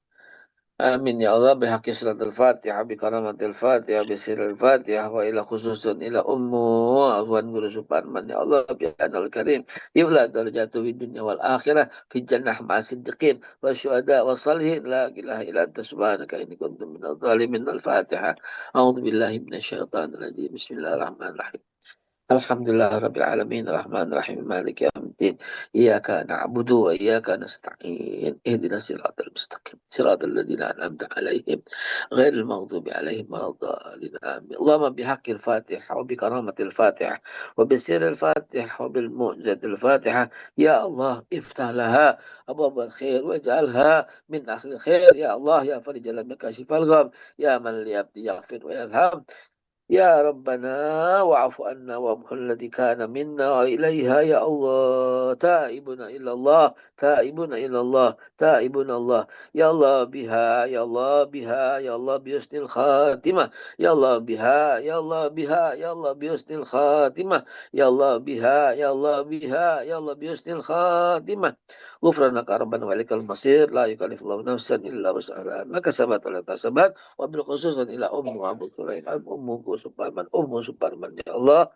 آمين يا الله بحق سورة الفاتحة بكرامة الفاتحة بسر الفاتحة وإلى خصوصا إلى أمه أخوان guru Suparman ya Allah بأن الكريم يولى درجاته في الدنيا والآخرة في الجنة مع الصديقين والشهداء والصالحين لا إله إلا أنت سبحانك إني كنت من الظالمين. الفاتحة. أعوذ بالله من الشيطان الرجيم. بسم الله الرحمن الرحيم. الحمد لله رب العالمين الرحمن الرحيم مالك يوم الدين إياك نعبد وإياك نستعين اهدنا الصراط المستقيم صراط الذين أنعمت عليهم غير المغضوب عليهم ولا الضالين آمين. اللهم بحق الفاتحة وبكرامة الفاتحة وبسر الفاتحة وبالمعجزة الفاتحة يا الله افتح لها أبواب الخير واجعلها من أهل الخير يا الله يا فرج لم كاشف الغم يا من ليبدي يغفر ويرحم يا ربنا واعف عنا وامحو الذي كان منا وإليها يا الله تائبنا إلى الله تائبنا إلى الله تائبنا الله يا الله بها يا الله بها يا الله بحسن الخاتمة يا الله بها يا الله بها يا الله بحسن الخاتمة يا الله بها يا الله بها يا الله بحسن الخاتمة غفرانك ربنا وإليك المصير لا يكلف الله نفسا إلا وسعها ما كسبت ولا كسبت وبالخصوص إلى أبو سليمان أم سبرمان يا الله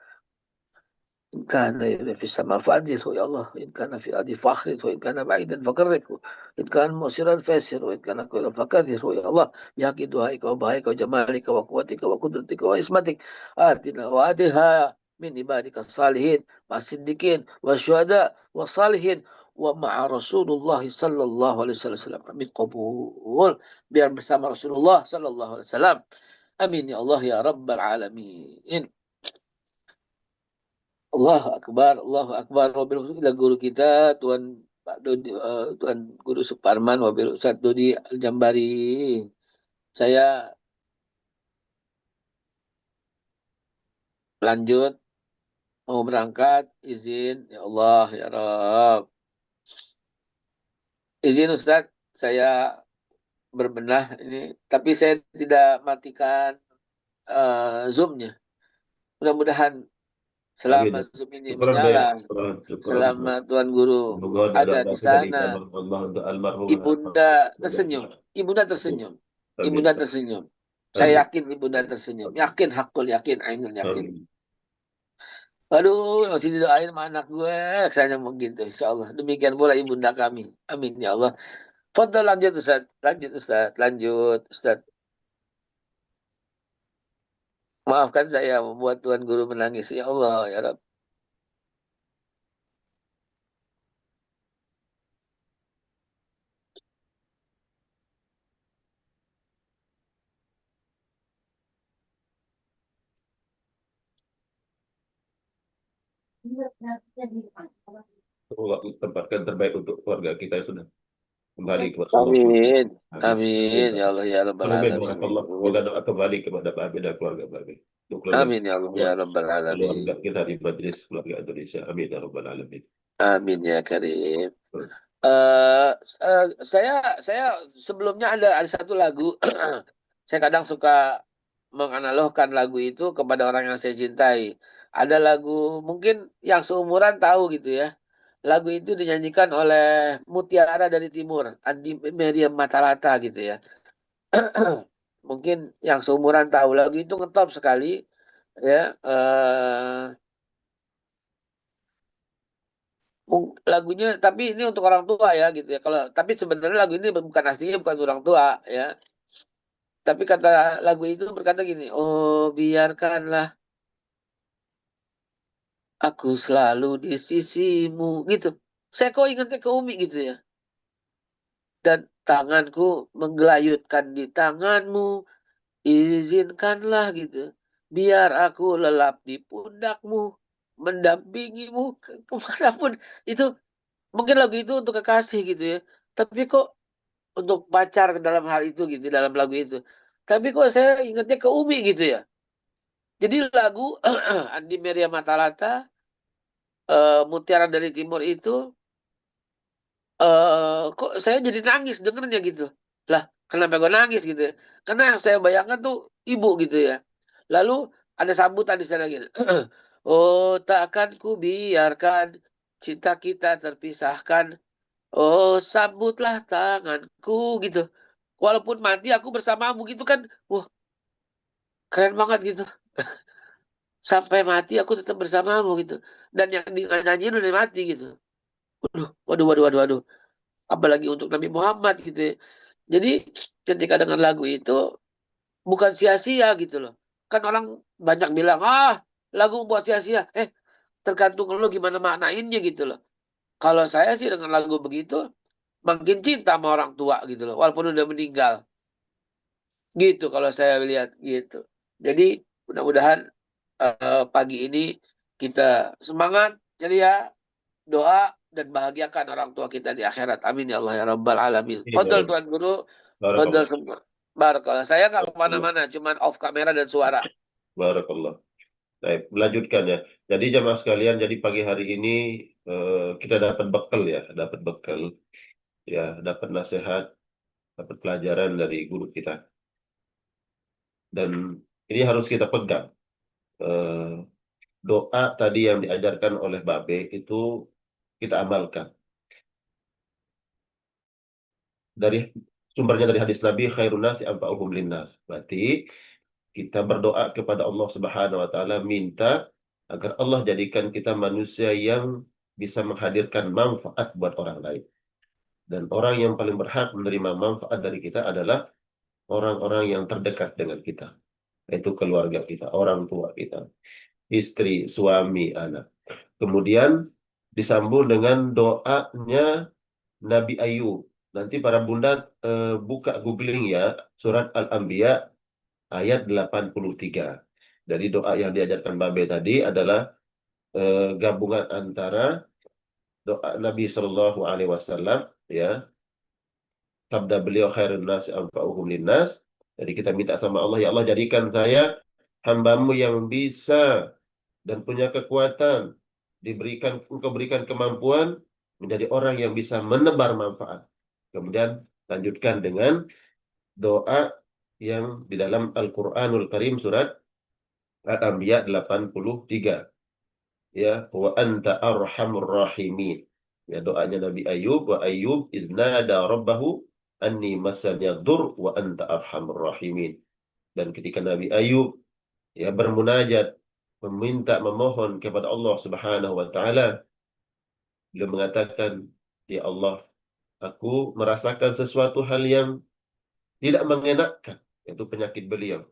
إن كان في السماء فأنزله يا الله إن كان في الأرض فأخرجه وإن كان بعيدا فقربه إن كان مؤسرا فيسره وإن كان كبيرا فكثره يا الله بحق دعائك وبهائك وجمالك وقوتك وقدرتك وعصمتك آتنا وآتها من عبادك الصالحين مع الصديقين والشهداء والصالحين ومع رسول الله صلى الله عليه وسلم من قبول biar bersama Rasulullah sallallahu alaihi wasallam. Amin ya Allah ya rabbal alamin. Allahu Akbar, Allahu Akbar. Wabil khusus ila guru kita Tuan Pak Dodi, Tuan Guru Suparman, wabil Ustaz Dodi Al-Jambari. Saya lanjut mau berangkat, izin ya Allah ya Rabb. Izin Ustaz, saya berbenah ini, tapi saya tidak matikan Zoom-nya. Mudah-mudahan selama Amin. Zoom ini Syukuran menyala, syukuran. selama Tuan Guru Semoga ada dalam di kita sana, ditabah Allah untuk almarhum. Ibunda tersenyum. Ibunda tersenyum. Ibunda tersenyum. Saya yakin Ibunda tersenyum. Yakin, hakul yakin, ainul yakin. Amin. Aduh, masih didoain sama anak gue. Saya mau gitu, insya Allah. Demikian pula Ibunda kami. Amin, ya Allah. Fadol lanjut, Ustaz. Lanjut, Ustaz. Lanjut, Ustaz. Maafkan saya membuat Tuan Guru menangis. Ya Allah, ya Rabb. Semoga tempatkan terbaik untuk keluarga kita yang sudah kembali ke Rasulullah. Amin. Amin. Ya Allah, ya Rabbal Amin. Alamin. Semoga doa kembali kepada Pak Abi dan keluarga Pak Abi. Amin, ya Allah, ya Rabbal Alamin. Keluarga kita di Majelis Keluarga Indonesia. Amin, ya Rabbal Alamin. Amin, ya Karim. Saya sebelumnya ada satu lagu. Saya kadang suka menganalogkan lagu itu kepada orang yang saya cintai. Ada lagu mungkin yang seumuran tahu gitu ya. Lagu itu dinyanyikan oleh Mutiara dari Timur, Andi Meriam Matalata gitu ya. Mungkin yang seumuran tahu lagu itu ngetop sekali ya. Lagunya tapi ini untuk orang tua ya gitu ya. Kalau tapi sebenarnya lagu ini bukan aslinya bukan orang tua ya. Tapi kata lagu itu berkata gini, oh biarkanlah aku selalu di sisimu gitu. Saya kok ingatnya ke Umi gitu ya. Dan tanganku menggelayutkan di tanganmu, izinkanlah gitu. Biar aku lelap di pundakmu, mendampingimu kemanapun. Itu mungkin lagu itu untuk kekasih gitu ya. Tapi kok untuk pacar dalam hal itu gitu, dalam lagu itu. Tapi kok saya ingatnya ke Umi gitu ya. Jadi lagu Andi Meria Matalata, Mutiara dari Timur itu, kok saya jadi nangis dengernya gitu. Lah, kenapa gue nangis gitu ya? Karena yang saya bayangkan tuh ibu gitu ya. Lalu ada sambutan di sana gitu. Oh, takkan ku biarkan cinta kita terpisahkan. Oh, sambutlah tanganku gitu. Walaupun mati aku bersamamu gitu kan. Wah, keren banget gitu. Sampai mati aku tetap bersamamu gitu. Dan yang nyanyiin udah mati gitu. Waduh. Apalagi untuk Nabi Muhammad gitu ya. Jadi ketika dengan lagu itu bukan sia-sia gitu loh. Kan orang banyak bilang, lagu buat sia-sia. Tergantung lo gimana maknainnya gitu loh. Kalau saya sih dengan lagu begitu, makin cinta sama orang tua gitu loh. Walaupun udah meninggal. Gitu kalau saya lihat gitu. Jadi mudah-mudahan pagi ini kita semangat, ceria, doa, dan bahagiakan orang tua kita di akhirat. Amin ya Allah ya Rabbal Alamin. Fadol Tuan Guru, fadol semua. Barakallah. Saya nggak kemana-mana, cuman off kamera dan suara. Barakallah. Baik, melanjutkan ya. Jadi jamaah sekalian, jadi pagi hari ini kita dapat bekal ya, dapat nasihat, dapat pelajaran dari guru kita. Dan ini harus kita pegang. Eh, Doa tadi yang diajarkan oleh Babe itu kita amalkan. Dari sumbernya dari hadis Nabi, khairun nasi anfa'uhum linnas. Berarti kita berdoa kepada Allah Subhanahu wa taala, minta agar Allah jadikan kita manusia yang bisa menghadirkan manfaat buat orang lain. Dan orang yang paling berhak menerima manfaat dari kita adalah orang-orang yang terdekat dengan kita, yaitu keluarga kita, orang tua kita, istri, suami, anak. Kemudian disambung dengan doanya Nabi Ayub. Nanti para bunda buka googling ya, surat Al-Anbiya ayat 83. Jadi doa yang diajarkan Babe tadi adalah gabungan antara doa Nabi Shallallahu Alaihi Wasallam, ya, sabda beliau khairun nasi anfa'uhum linnas. Jadi kita minta sama Allah, ya Allah jadikan saya hambamu yang bisa dan punya kekuatan, engkau berikan kemampuan menjadi orang yang bisa menebar manfaat. Kemudian lanjutkan dengan doa yang di dalam Al-Quranul Karim surat Al-Anbiya 83. Ya, wa anta arhamur rahimin. Ya, doanya Nabi Ayub, wa Ayub iznada rabbahu anni masaniya dur wa anta arhamur rahimin. Dan ketika Nabi Ayub ya bermunajat, memohon kepada Allah Subhanahu wa taala, beliau mengatakan, ya Allah, aku merasakan sesuatu hal yang tidak mengenakkan, yaitu penyakit beliau.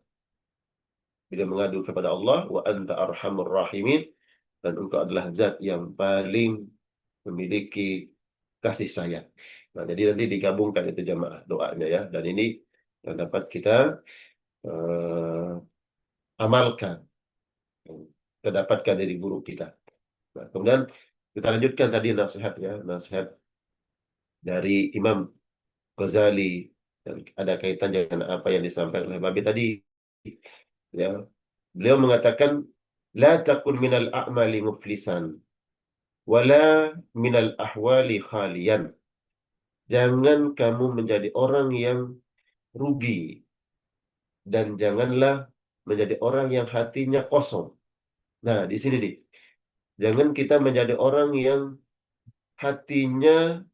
Beliau mengadu kepada Allah, wa anta arhamur rahimin, dan engkau adalah zat yang paling memiliki kasih sayang. Nah, jadi nanti digabungkan itu jamaah doanya ya, dan ini yang dapat kita amalkan, kita dapatkan dari guru kita. Nah, kemudian kita lanjutkan tadi nasihat dari Imam Ghazali, dan ada kaitan dengan apa yang disampaikan oleh Babi tadi. Ya, beliau mengatakan, la takun minal a'mali muflisan, wala minal ahwali khalian. Jangan kamu menjadi orang yang rugi, dan janganlah menjadi orang yang hatinya kosong. Nah, di sini nih, jangan kita menjadi orang yang hatinya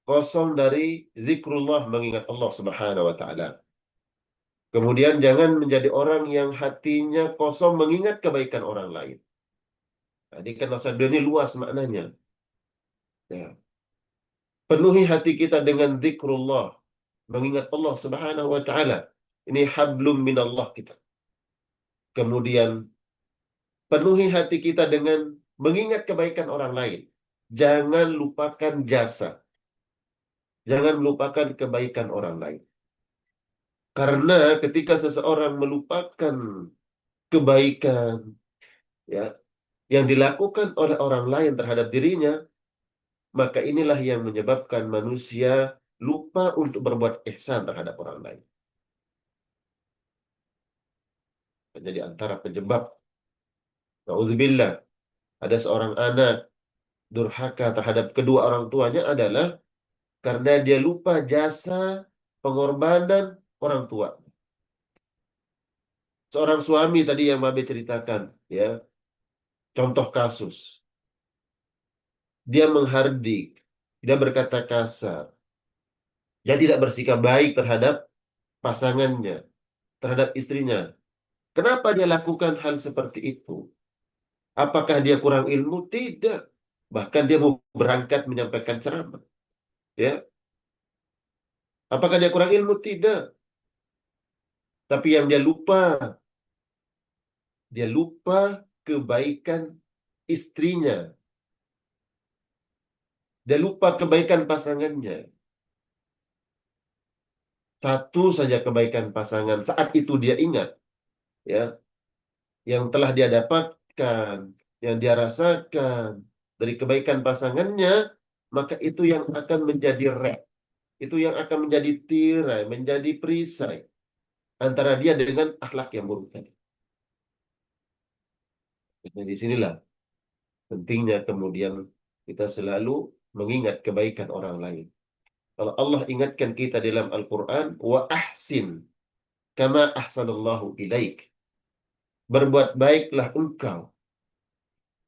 kosong dari zikrullah, mengingat Allah Subhanahu wa taala. Kemudian jangan menjadi orang yang hatinya kosong mengingat kebaikan orang lain. Jadi kan nasihat ini luas maknanya. Ya. Penuhi hati kita dengan zikrullah, mengingat Allah Subhanahu wa taala. Ini hablum minallah kita. Kemudian penuhi hati kita dengan mengingat kebaikan orang lain. Jangan lupakan jasa. Jangan lupakan kebaikan orang lain. Karena ketika seseorang melupakan kebaikan ya yang dilakukan oleh orang lain terhadap dirinya, maka inilah yang menyebabkan manusia lupa untuk berbuat ihsan terhadap orang lain. Jadi antara penyebab, na'udzubillah, ada seorang anak durhaka terhadap kedua orang tuanya adalah karena dia lupa jasa pengorbanan orang tua. Seorang suami tadi yang Babe ceritakan, ya, contoh kasus. Dia menghardik, dia berkata kasar, dia tidak bersikap baik terhadap pasangannya, terhadap istrinya. Kenapa dia lakukan hal seperti itu? Apakah dia kurang ilmu? Tidak. Bahkan dia mau berangkat menyampaikan ceramah. Ya. Apakah dia kurang ilmu? Tidak. Tapi yang dia lupa kebaikan istrinya. Dia lupa kebaikan pasangannya. Satu saja kebaikan pasangan saat itu dia ingat, ya, yang telah dia dapatkan, yang dia rasakan dari kebaikan pasangannya, maka itu yang akan menjadi itu yang akan menjadi tirai, menjadi perisai antara dia dengan akhlak yang buruk tadi. Nah, di sinilah pentingnya kemudian kita selalu mengingat kebaikan orang lain. Kalau Allah ingatkan kita dalam Al-Quran, wa ahsin kama ahsanallahu ilaik. Berbuat baiklah engkau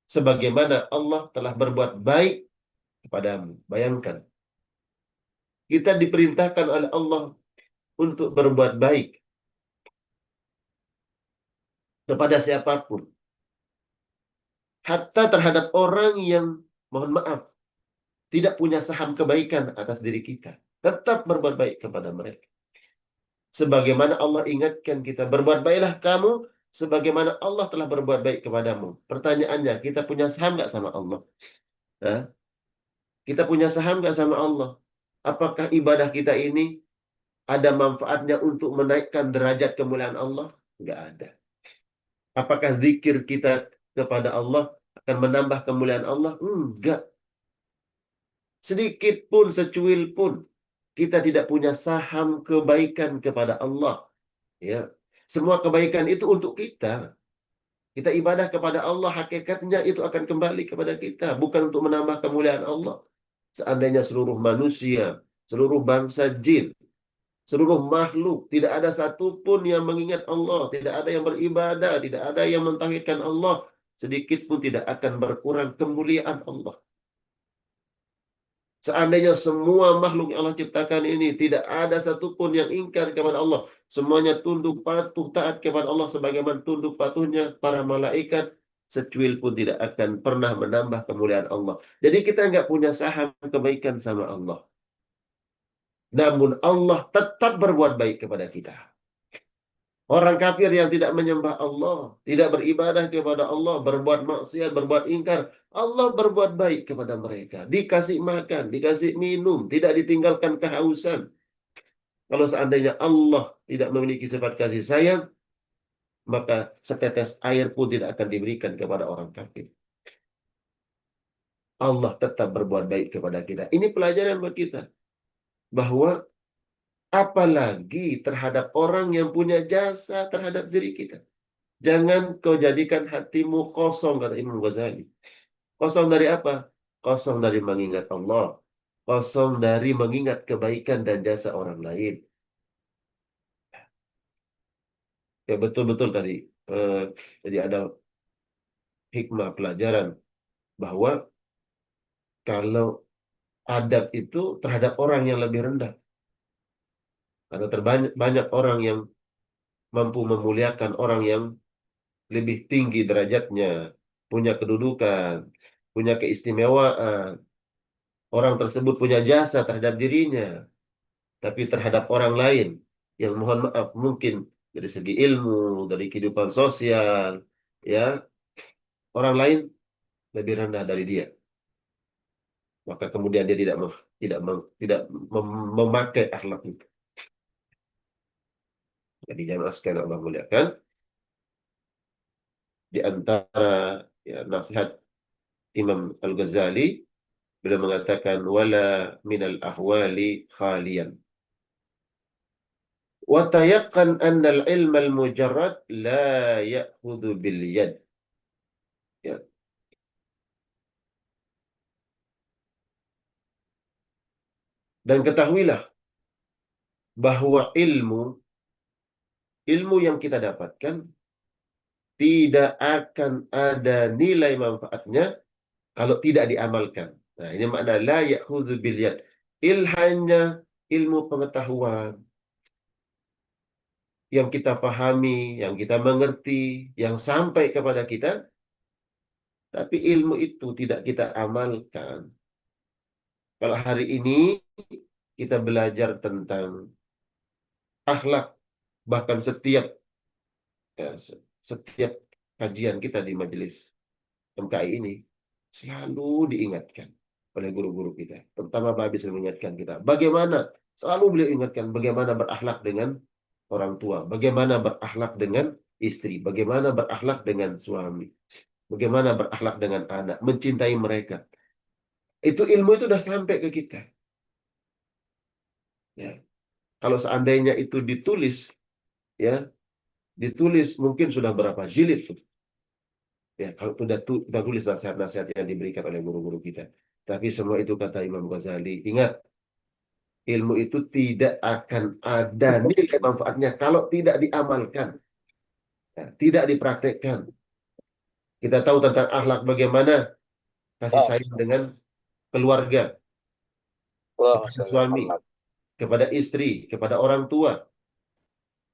sebagaimana Allah telah berbuat baik kepadamu. Bayangkan, kita diperintahkan oleh Allah untuk berbuat baik kepada siapapun, hatta terhadap orang yang, mohon maaf, tidak punya saham kebaikan atas diri kita. Tetap berbuat baik kepada mereka. Sebagaimana Allah ingatkan kita, berbuat baiklah kamu sebagaimana Allah telah berbuat baik kepadamu. Pertanyaannya, kita punya saham nggak sama Allah? Hah? Kita punya saham nggak sama Allah? Apakah ibadah kita ini ada manfaatnya untuk menaikkan derajat kemuliaan Allah? Nggak ada. Apakah zikir kita kepada Allah akan menambah kemuliaan Allah? Enggak. Sedikit pun, secuil pun, kita tidak punya saham kebaikan kepada Allah. Ya, semua kebaikan itu untuk kita. Kita ibadah kepada Allah, hakikatnya itu akan kembali kepada kita, bukan untuk menambah kemuliaan Allah. Seandainya seluruh manusia, seluruh bangsa jin, seluruh makhluk, tidak ada satupun yang mengingat Allah, tidak ada yang beribadah, tidak ada yang mentauhidkan Allah, sedikit pun tidak akan berkurang kemuliaan Allah. Seandainya semua makhluk yang Allah ciptakan ini tidak ada satupun yang ingkar kepada Allah, semuanya tunduk patuh taat kepada Allah sebagaimana tunduk patuhnya para malaikat, secuil pun tidak akan pernah menambah kemuliaan Allah. Jadi kita nggak punya saham kebaikan sama Allah. Namun Allah tetap berbuat baik kepada kita. Orang kafir yang tidak menyembah Allah, tidak beribadah kepada Allah, berbuat maksiat, berbuat ingkar, Allah berbuat baik kepada mereka. Dikasih makan, dikasih minum, tidak ditinggalkan kehausan. Kalau seandainya Allah tidak memiliki sifat kasih sayang, maka setetes air pun tidak akan diberikan kepada orang kafir. Allah tetap berbuat baik kepada kita. Ini pelajaran buat kita. Bahwa apalagi terhadap orang yang punya jasa terhadap diri kita. Jangan kau jadikan hatimu kosong, kata Imam Ghazali. Kosong dari apa? Kosong dari mengingat Allah. Kosong dari mengingat kebaikan dan jasa orang lain. Ya betul-betul tadi. Jadi ada hikmah pelajaran bahwa kalau adab itu terhadap orang yang lebih rendah. Karena banyak orang yang mampu memuliakan orang yang lebih tinggi derajatnya, punya kedudukan, punya keistimewaan. Orang tersebut punya jasa terhadap dirinya, tapi terhadap orang lain yang, mohon maaf, mungkin dari segi ilmu, dari kehidupan sosial, ya, orang lain lebih rendah dari dia. Maka kemudian dia tidak memakai akhlak itu. Jadi jamaah sekalian Allah muliakan, di antara ya, nasihat Imam Al-Ghazali, beliau mengatakan wala minal ahwali khalian. Wa tayaqqan anna al-ilma al-mujarrad la ya'khudhu bil yad. Ya. Dan ketahuilah bahwa ilmu yang kita dapatkan tidak akan ada nilai manfaatnya kalau tidak diamalkan. Nah, ini makna la ya'khudhu bil yad. Hanya ilmu pengetahuan yang kita pahami, yang kita mengerti, yang sampai kepada kita, tapi ilmu itu tidak kita amalkan. Kalau hari ini kita belajar tentang akhlak, bahkan setiap kajian kita di majelis MKI ini selalu diingatkan oleh guru-guru kita, terutama Pak Habis mengingatkan kita, selalu beliau ingatkan bagaimana berakhlak dengan orang tua, bagaimana berakhlak dengan istri, bagaimana berakhlak dengan suami, bagaimana berakhlak dengan anak, mencintai mereka. Itu ilmu itu sudah sampai ke kita. Ya. Kalau seandainya itu ditulis, ya, ditulis mungkin sudah berapa jilid tuh. Ya, kalau sudah tulis nasihat-nasihat yang diberikan oleh guru-guru kita. Tapi semua itu kata Imam Ghazali, ingat, ilmu itu tidak akan ada nilai manfaatnya kalau tidak diamalkan, ya, tidak dipraktekkan. Kita tahu tentang akhlak bagaimana kasih Oh, sayang dengan keluarga, kepada Allahumma suami, kepada istri, kepada orang tua.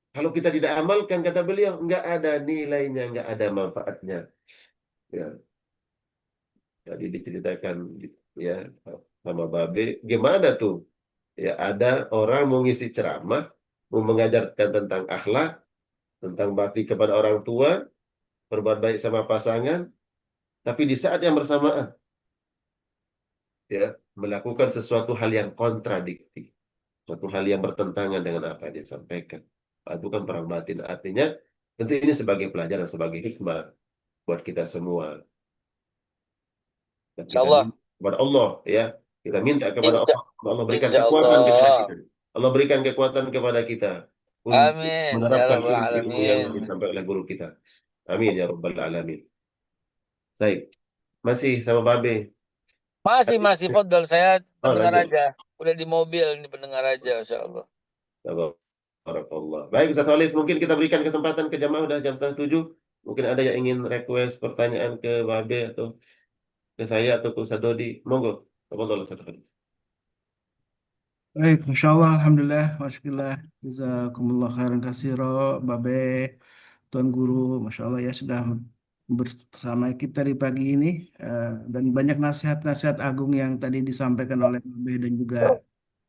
Kalau kita tidak amalkan, kata beliau, nggak ada nilainya, nggak ada manfaatnya. Ya, tadi diceritakan ya sama Babe, gimana tuh? Ya, ada orang mau ngisi ceramah, mau mengajarkan tentang akhlak, tentang bakti kepada orang tua, berbuat baik sama pasangan, tapi di saat yang bersamaan, ya, melakukan sesuatu hal yang kontradiktif, suatu hal yang bertentangan dengan apa yang disampaikan. Itu kan perang batin. Artinya, tentu ini sebagai pelajaran, sebagai hikmah buat kita semua. Dan kita insyaallah. minta kepada Allah, ya. Kita minta kepada Insya, Allah. Allah berikan kekuatan kepada insyaallah. kita. Allah berikan kekuatan kepada kita untuk Amin ya menerapkan rabbal ilmu yang alamin. disampaikan oleh guru kita. Amin ya rabbal alamin. Baik, masih sama Babe. Masih Fadol, saya Oh, pendengar lanjut. aja. Udah di mobil ini pendengar aja, insyaallah. Barakallah. Baik, Ustaz Walis, mungkin kita berikan kesempatan ke jamaah udah jam 6:30. Mungkin ada yang ingin request pertanyaan ke Babe atau ke saya atau ke Ustaz Dodi. Monggo. Tafadhol, Ustaz Walis. Baik, Masya Allah, Alhamdulillah, Masya Jazakumullah khairan kasiro, Babe, Tuan Guru, Masya Allah ya sudah bersama kita di pagi ini dan banyak nasihat-nasihat agung yang tadi disampaikan oleh Babe dan juga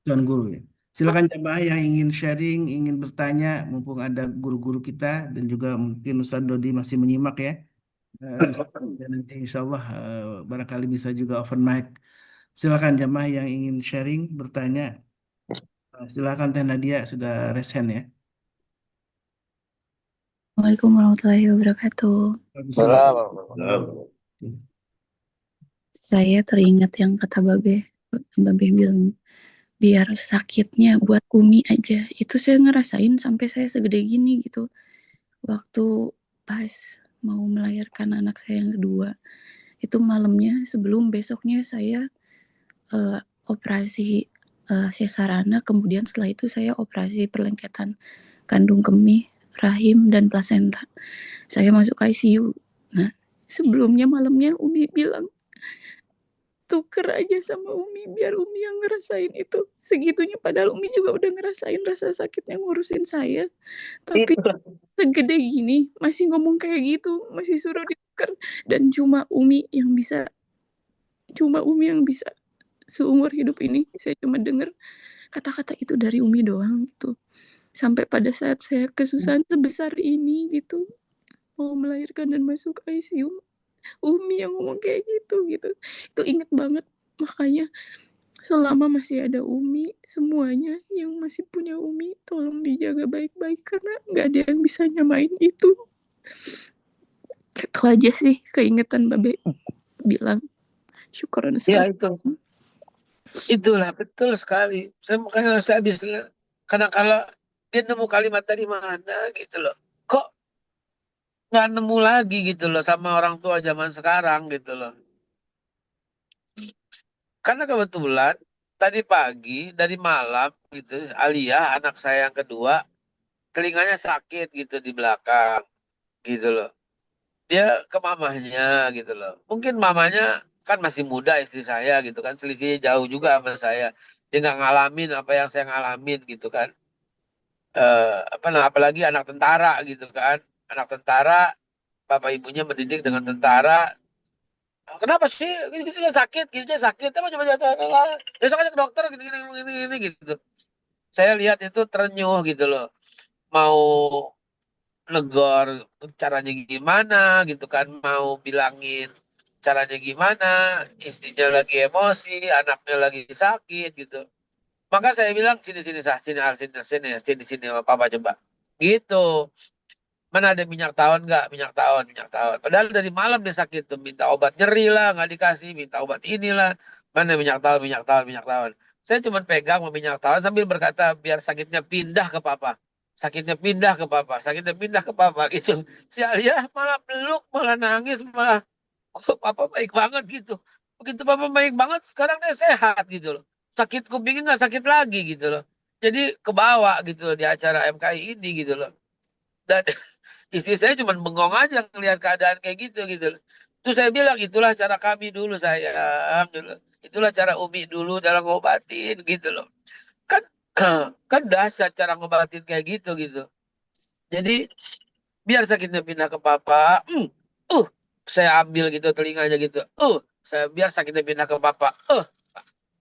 Tuan Guru ya. Silakan jemaah yang ingin sharing, ingin bertanya, mumpung ada guru-guru kita dan juga mungkin Ustaz Dodi masih menyimak ya. Dan nanti Insya Allah barangkali bisa juga open mic. Silakan jemaah yang ingin sharing, bertanya. Silakan Teh Nadia sudah resen ya. Assalamualaikum warahmatullahi wabarakatuh. Waalaikumsalam. Nah, Saya teringat yang kata Babe bilang, biar sakitnya buat Umi aja. Itu saya ngerasain sampai saya segede gini gitu. Waktu pas mau melahirkan anak saya yang kedua. Itu malamnya sebelum besoknya saya operasi sesarana, kemudian setelah itu saya operasi perlengketan kandung kemih, rahim, dan plasenta. Saya masuk ICU. Nah, sebelumnya malamnya Umi bilang, tuker aja sama Umi biar Umi yang ngerasain itu. Segitunya padahal Umi juga udah ngerasain rasa sakitnya ngurusin saya. Tapi segede gini masih ngomong kayak gitu, masih suruh ditukar. Dan cuma Umi yang bisa seumur hidup ini saya cuma dengar kata-kata itu dari Umi doang gitu. Sampai pada saat saya kesusahan sebesar ini gitu, mau melahirkan dan masuk ICU, Umi yang ngomong kayak gitu. Itu inget banget. Makanya selama masih ada Umi, semuanya yang masih punya Umi tolong dijaga baik-baik karena nggak ada yang bisa nyamain itu. Itu aja sih keingetan Babe bilang. Syukuran Ya Ustaz. itulah betul sekali. Makanya saya bisa kadang-kala dia nemu kalimat dari mana gitu loh. Kok nggak nemu lagi gitu loh sama orang tua zaman sekarang gitu loh. Karena kebetulan tadi pagi dari malam gitu Alia anak saya yang kedua telinganya sakit gitu di belakang gitu loh. Dia ke mamahnya gitu loh. Mungkin mamanya kan masih muda istri saya gitu kan, selisihnya jauh juga sama saya. Dia nggak ngalamin apa yang saya ngalamin gitu kan. Apalagi anak tentara gitu kan. Anak tentara, bapak ibunya mendidik dengan tentara. Kenapa sih gitu sakit, gitu sakit, apa coba besok aja ke dokter gitu gini gitu. Saya lihat itu terenyuh gitu loh. Mau negor caranya gimana gitu kan, mau bilangin caranya gimana, istrinya lagi emosi, anaknya lagi sakit gitu. Maka saya bilang sini papa coba gitu. Mana ada minyak tawon nggak, minyak tawon, padahal dari malam dia sakit tuh, minta obat nyeri lah nggak dikasih, minta obat inilah, mana minyak tawon. Saya cuma pegang minyak tawon sambil berkata biar sakitnya pindah ke papa. sakitnya pindah ke papa, sakitnya pindah ke papa gitu. Si Alia malah peluk, malah nangis, malah kok papa baik banget gitu. Begitu papa baik banget, sekarang dia sehat gitu loh. Sakit kupingnya nggak sakit lagi gitu loh. Jadi kebawa gitu loh di acara MKI ini gitu loh. Dan istri saya cuma bengong aja ngelihat keadaan kayak gitu loh. Terus saya bilang itulah cara kami dulu sayang gitu loh. Itulah cara Umi dulu cara ngobatin gitu loh. Kan kan dahsyat cara ngobatin kayak gitu. Jadi biar sakitnya pindah ke papa. Saya ambil gitu telinganya gitu. Saya biar sakitnya pindah ke papa.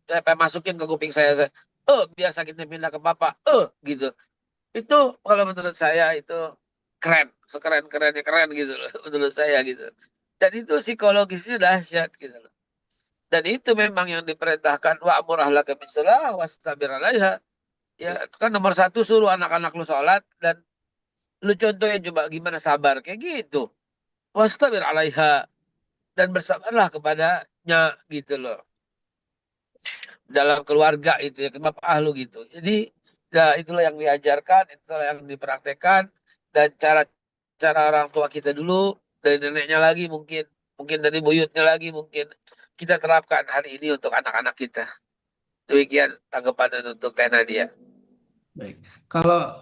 Saya pengen masukin ke kuping saya. Biar sakitnya pindah ke papa. Gitu. Itu kalau menurut saya itu keren, sekeren-kerennya keren gitu loh menurut saya gitu. Dan itu psikologisnya dahsyat gitu loh. Dan itu memang yang diperintahkan wa'mur ahlaka bisalah wastabir 'alaiha. Ya, kan nomor satu suruh anak-anak lu sholat dan lu contohnya coba gimana sabar kayak gitu. Wastabir 'alaiha dan bersabarlah kepadanya gitu loh. Dalam keluarga itu ya, bapak ahlu gitu. Jadi ya itulah yang diajarkan, itulah yang dipraktekkan dan cara orang tua kita dulu dari neneknya lagi mungkin dari buyutnya lagi mungkin kita terapkan hari ini untuk anak-anak kita. Demikian tanggapan untuk Teh Nadia. Baik. Kalau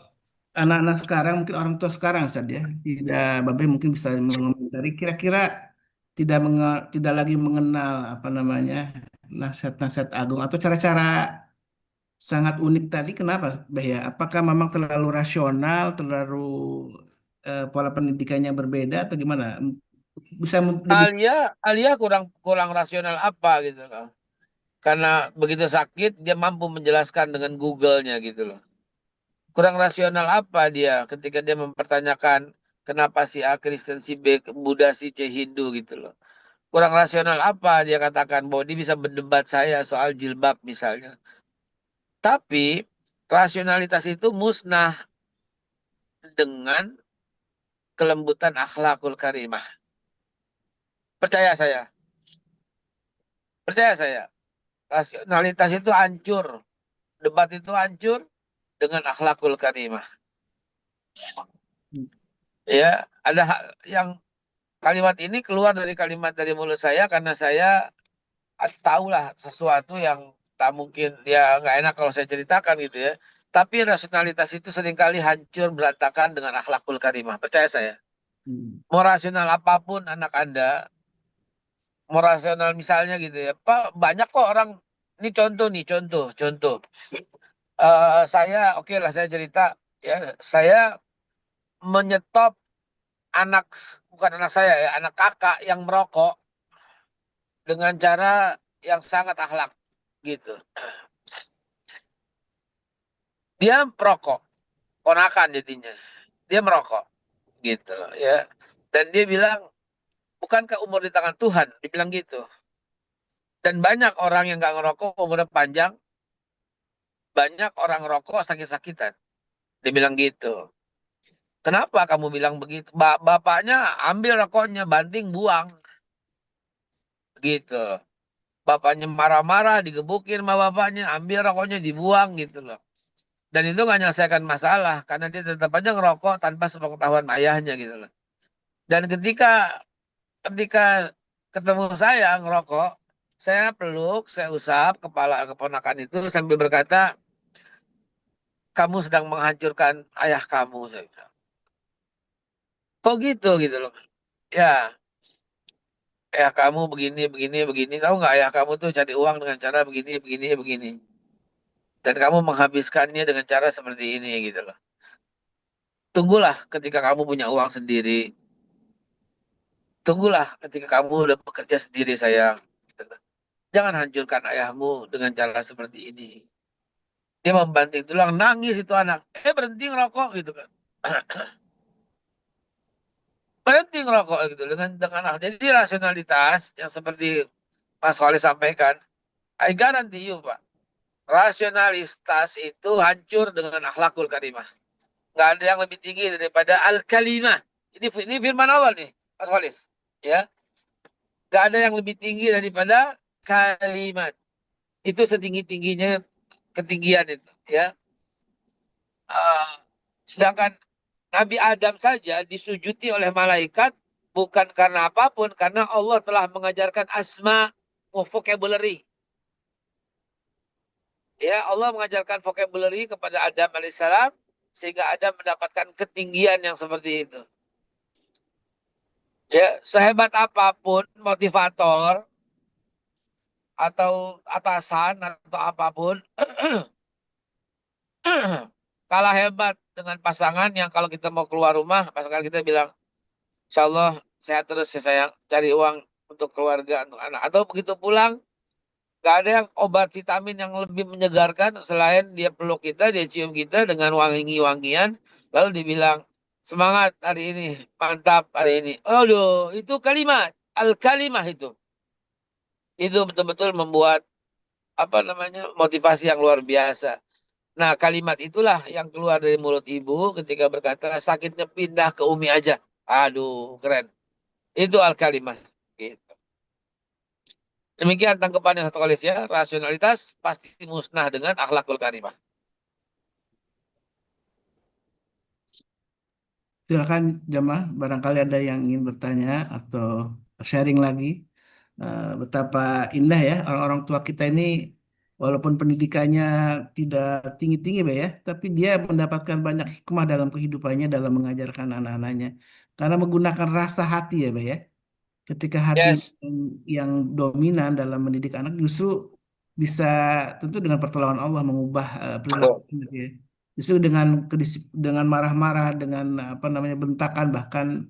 anak-anak sekarang, mungkin orang tua sekarang saja, tidak, Bapak mungkin bisa mengomentari, kira-kira tidak lagi mengenal apa namanya nasihat-nasihat agung atau cara-cara sangat unik tadi. Kenapa, Bah ya? Apakah memang terlalu rasional, terlalu pola pendidikannya berbeda atau gimana? Bisa lebih. Alia kurang kurang rasional apa gitu loh. Karena begitu sakit dia mampu menjelaskan dengan Google-nya gitu loh. Kurang rasional apa dia ketika dia mempertanyakan kenapa si A Kristen, si B Buddha, si C Hindu gitu loh. Kurang rasional apa dia katakan bahwa dia bisa berdebat saya soal jilbab misalnya. Tapi rasionalitas itu musnah dengan kelembutan akhlakul karimah. Percaya saya, percaya saya. Rasionalitas itu hancur, debat itu hancur dengan akhlakul karimah. Ya, ada yang kalimat ini keluar dari kalimat dari mulut saya karena saya tahulah sesuatu yang tak mungkin ya nggak enak kalau saya ceritakan gitu ya. Tapi rasionalitas itu seringkali hancur berantakan dengan akhlakul karimah. Percaya saya. Mau rasional apapun anak Anda, mau rasional misalnya gitu ya. Pak, banyak kok orang ini contoh nih, contoh. Saya oke lah saya cerita ya, saya menyetop anak bukan anak saya ya, anak kakak yang merokok dengan cara yang sangat akhlak gitu. Dia perokok, ponakan jadinya. Dia merokok gitu loh ya. Dan dia bilang, bukankah umur di tangan Tuhan? Dia bilang gitu. Dan banyak orang yang nggak ngerokok umurnya panjang, banyak orang ngerokok sakit-sakitan. Dia bilang gitu. Kenapa kamu bilang begitu? Bapaknya ambil rokoknya, banting buang. Gitu. Bapaknya marah-marah, digebukin sama bapaknya, ambil rokoknya, dibuang gitu loh. Dan itu nggak menyelesaikan masalah, karena dia tetap aja ngerokok tanpa sepengetahuan ayahnya gitu loh. Dan ketika ketemu saya ngerokok, saya peluk, saya usap kepala keponakan itu sambil berkata, kamu sedang menghancurkan ayah kamu. Saya bilang. Kok gitu loh. Ya, ayah kamu begini. Tahu nggak ayah kamu tuh cari uang dengan cara begini. Dan kamu menghabiskannya dengan cara seperti ini gitu loh. Tunggulah ketika kamu punya uang sendiri. Tunggulah ketika kamu udah bekerja sendiri sayang. Gitu loh. Jangan hancurkan ayahmu dengan cara seperti ini. Dia membanting tulang, nangis itu anak. Berhenti ngerokok gitu kan. Berhenti ngerokok gitu dengan hal. Jadi rasionalitas yang seperti Mas Khalid sampaikan, I guarantee you Pak, rasionalitas itu hancur dengan akhlakul karimah. Nggak ada yang lebih tinggi daripada al-kalimah. Ini firman Allah nih, Mas Khalid. Ya, nggak ada yang lebih tinggi daripada kalimat. Itu setinggi-tingginya ketinggian itu. Ya, Sedangkan Nabi Adam saja disujudi oleh malaikat bukan karena apapun, karena Allah telah mengajarkan asma, vocabulary. Ya, Allah mengajarkan vocabulary kepada Adam alaihissalam sehingga Adam mendapatkan ketinggian yang seperti itu. Ya, sehebat apapun motivator atau atasan atau apapun kalah hebat dengan pasangan yang kalau kita mau keluar rumah, pasangan kita bilang, Insya Allah sehat terus ya sayang, cari uang untuk keluarga, untuk anak. Atau begitu pulang, gak ada yang obat vitamin yang lebih menyegarkan selain dia peluk kita, dia cium kita dengan wangi-wangian, lalu dibilang, semangat hari ini, mantap hari ini. Aduh, itu kalimat, al-kalimah itu. Itu betul-betul membuat motivasi yang luar biasa. Nah, kalimat itulah yang keluar dari mulut ibu ketika berkata sakitnya pindah ke Umi aja. Aduh, keren. Itu al-kalimah. Gitu. Demikian tanggapan yang satu kali ya. Rasionalitas pasti musnah dengan akhlakul karimah. Silakan jamaah, barangkali ada yang ingin bertanya atau sharing lagi. Betapa indah ya orang-orang tua kita ini, walaupun pendidikannya tidak tinggi-tinggi, Mbak ya, tapi dia mendapatkan banyak hikmah dalam kehidupannya dalam mengajarkan anak-anaknya. Karena menggunakan rasa hati ya, Mbak ya. Ketika hati Yes. yang dominan dalam mendidik anak justru bisa, tentu dengan pertolongan Allah, mengubah perilaku anak ya. Justru dengan marah-marah, dengan bentakan, bahkan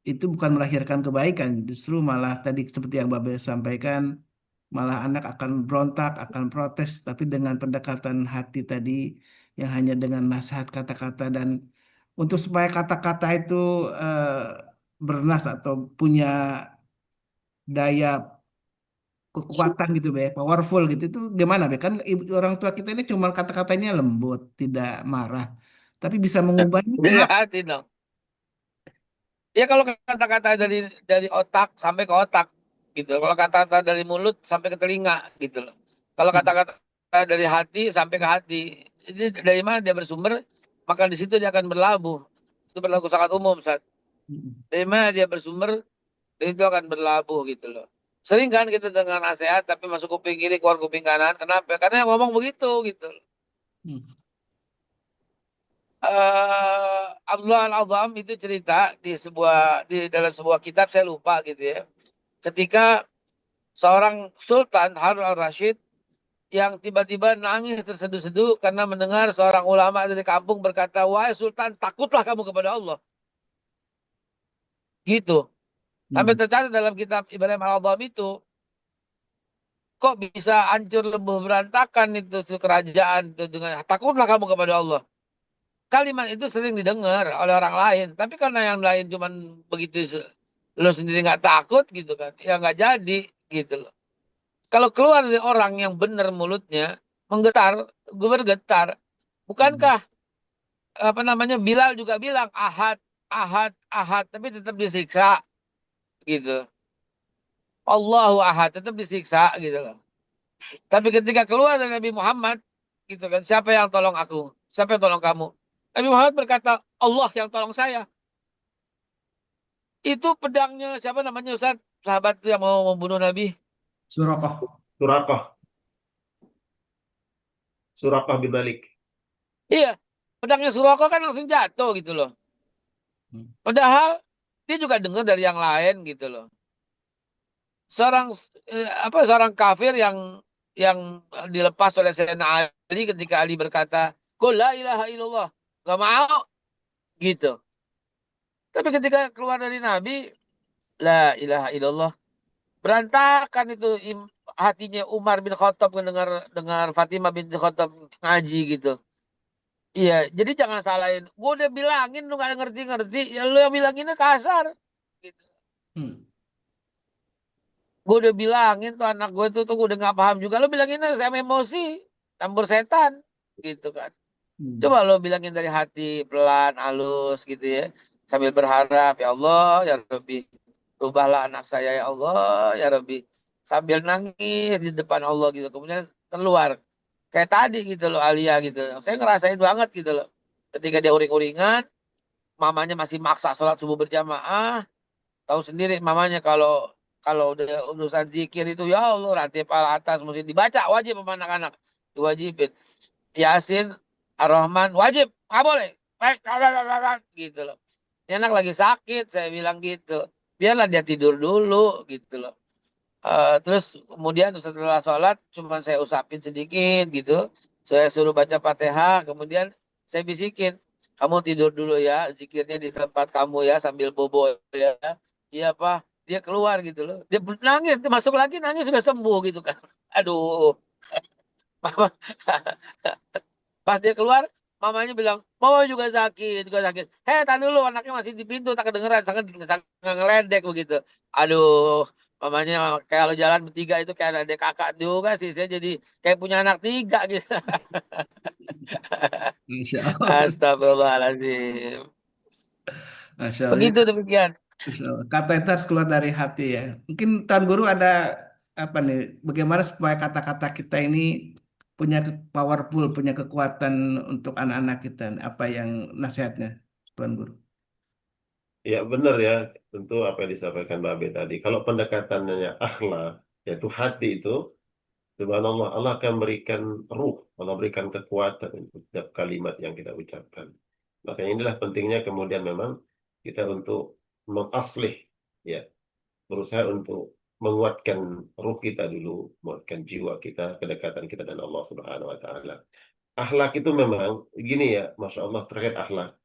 itu bukan melahirkan kebaikan, justru malah tadi seperti yang Babe sampaikan, malah anak akan berontak, akan protes, tapi dengan pendekatan hati tadi yang hanya dengan nasihat kata-kata, dan untuk supaya kata-kata itu bernas atau punya daya kekuatan gitu Be, powerful gitu, itu gimana Be? Kan orang tua kita ini cuma kata-katanya lembut, tidak marah, tapi bisa mengubahnya Dari kenapa? hati dong. Ya kalau kata-kata dari otak sampai ke otak gitu. Kalau kata-kata dari mulut sampai ke telinga gitu loh. Kalau kata-kata dari hati sampai ke hati. Jadi dari mana dia bersumber, maka di situ dia akan berlabuh. Itu berlaku sangat umum, Ustaz. Dari mana dia bersumber, itu akan berlabuh gitu loh. Sering kan kita dengar nasihat tapi masuk kuping kiri keluar kuping kanan. Kenapa? Karena yang ngomong begitu gitu loh. Abdullah Al-Azam itu cerita di dalam sebuah kitab, saya lupa gitu ya. Ketika seorang Sultan Harun al-Rashid yang tiba-tiba nangis terseduh-seduh karena mendengar seorang ulama dari kampung berkata, "Wahai Sultan, takutlah kamu kepada Allah." Gitu. Sampai tercatat dalam kitab Ibrahim Al-Azam itu, kok bisa hancur lebur berantakan itu kerajaan itu dengan takutlah kamu kepada Allah. Kalimat itu sering didengar oleh orang lain, tapi karena yang lain cuman begitu, lo sendiri nggak takut gitu kan, ya nggak jadi gitu loh. Kalau keluar dari orang yang benar mulutnya menggetar, gue bergetar. Bukankah Bilal juga bilang ahad, ahad, ahad, tapi tetap disiksa gitu. Allahu ahad, tetap disiksa gitu loh. Tapi ketika keluar dari Nabi Muhammad gitu kan, siapa yang tolong aku? Siapa yang tolong kamu? Nabi Muhammad berkata, Allah yang tolong saya. Itu pedangnya siapa namanya Ustaz? Sahabat yang mau membunuh Nabi. Suraqah. Surakah. Surakah bin Malik. Iya, pedangnya Suraka kan langsung jatuh gitu loh. Padahal dia juga dengar dari yang lain gitu loh. Seorang kafir yang dilepas oleh Sayyidina Ali ketika Ali berkata, "Qul la ilaha illallah." Gak mau gitu. Tapi ketika keluar dari Nabi, la ilaha illallah, berantakan itu hatinya Umar bin Khattab mendengar dengar Fatimah bin Khattab ngaji gitu. Iya, jadi jangan salahin. Gue udah bilangin lu gak ngerti-ngerti, ya lu yang bilanginnya kasar. Gitu. Gue udah bilangin tuh anak gue tuh gue udah gak paham juga. Lu bilanginnya saya emosi, campur setan, gitu kan. Coba lo bilangin dari hati, pelan, halus gitu ya. Sambil berharap, ya Allah, ya Rabbi, rubahlah anak saya ya Allah, ya Rabbi. Sambil nangis di depan Allah gitu. Kemudian keluar. Kayak tadi gitu loh Alia gitu. Saya ngerasain banget gitu loh. Ketika dia uring-uringan, mamanya masih maksa sholat subuh berjamaah. Tahu sendiri mamanya kalau kalau udah urusan zikir itu ya Allah ratib al atas mesti dibaca wajib sama anak-anak diwajibin. Yasin, Ar-Rahman wajib, nggak boleh. Baik, gitu loh. Ini anak lagi sakit, saya bilang gitu. Biarlah dia tidur dulu gitu loh. Terus kemudian setelah sholat cuma saya usapin sedikit gitu. Saya suruh baca Fatihah, kemudian saya bisikin, kamu tidur dulu ya, zikirnya di tempat kamu ya sambil bobo ya. Iya Pak, dia keluar gitu loh. Dia nangis, dia masuk lagi nangis sudah sembuh gitu kan. Aduh, pas dia keluar, mamanya bilang, mama juga sakit, juga sakit. Hei, tahan dulu, anaknya masih di pintu, tak kedengeran, sangat sangat ngeledek begitu. Aduh, mamanya kalau jalan bertiga itu kayak ada kakak juga sih, saya jadi kayak punya anak tiga gitu. Insya Allah. Astagfirullahaladzim. Masya Allah. Begitu demikian. Insya Allah. Kata itu harus keluar dari hati ya. Mungkin Tuan Guru ada apa nih? Bagaimana supaya kata-kata kita ini punya powerful, punya kekuatan untuk anak-anak kita? Apa yang nasihatnya, Tuan Guru? Ya benar ya, tentu apa yang disampaikan Mbak Abe tadi. Kalau pendekatannya akhlak, yaitu hati itu, subhanallah, Allah akan berikan ruh, Allah berikan kekuatan untuk setiap kalimat yang kita ucapkan. Makanya inilah pentingnya kemudian memang kita untuk mengaslih, ya, berusaha untuk menguatkan ruh kita dulu, menguatkan jiwa kita, kedekatan kita dan Allah Subhanahu Wa Taala. Akhlak itu memang gini ya, masya Allah terkait akhlak.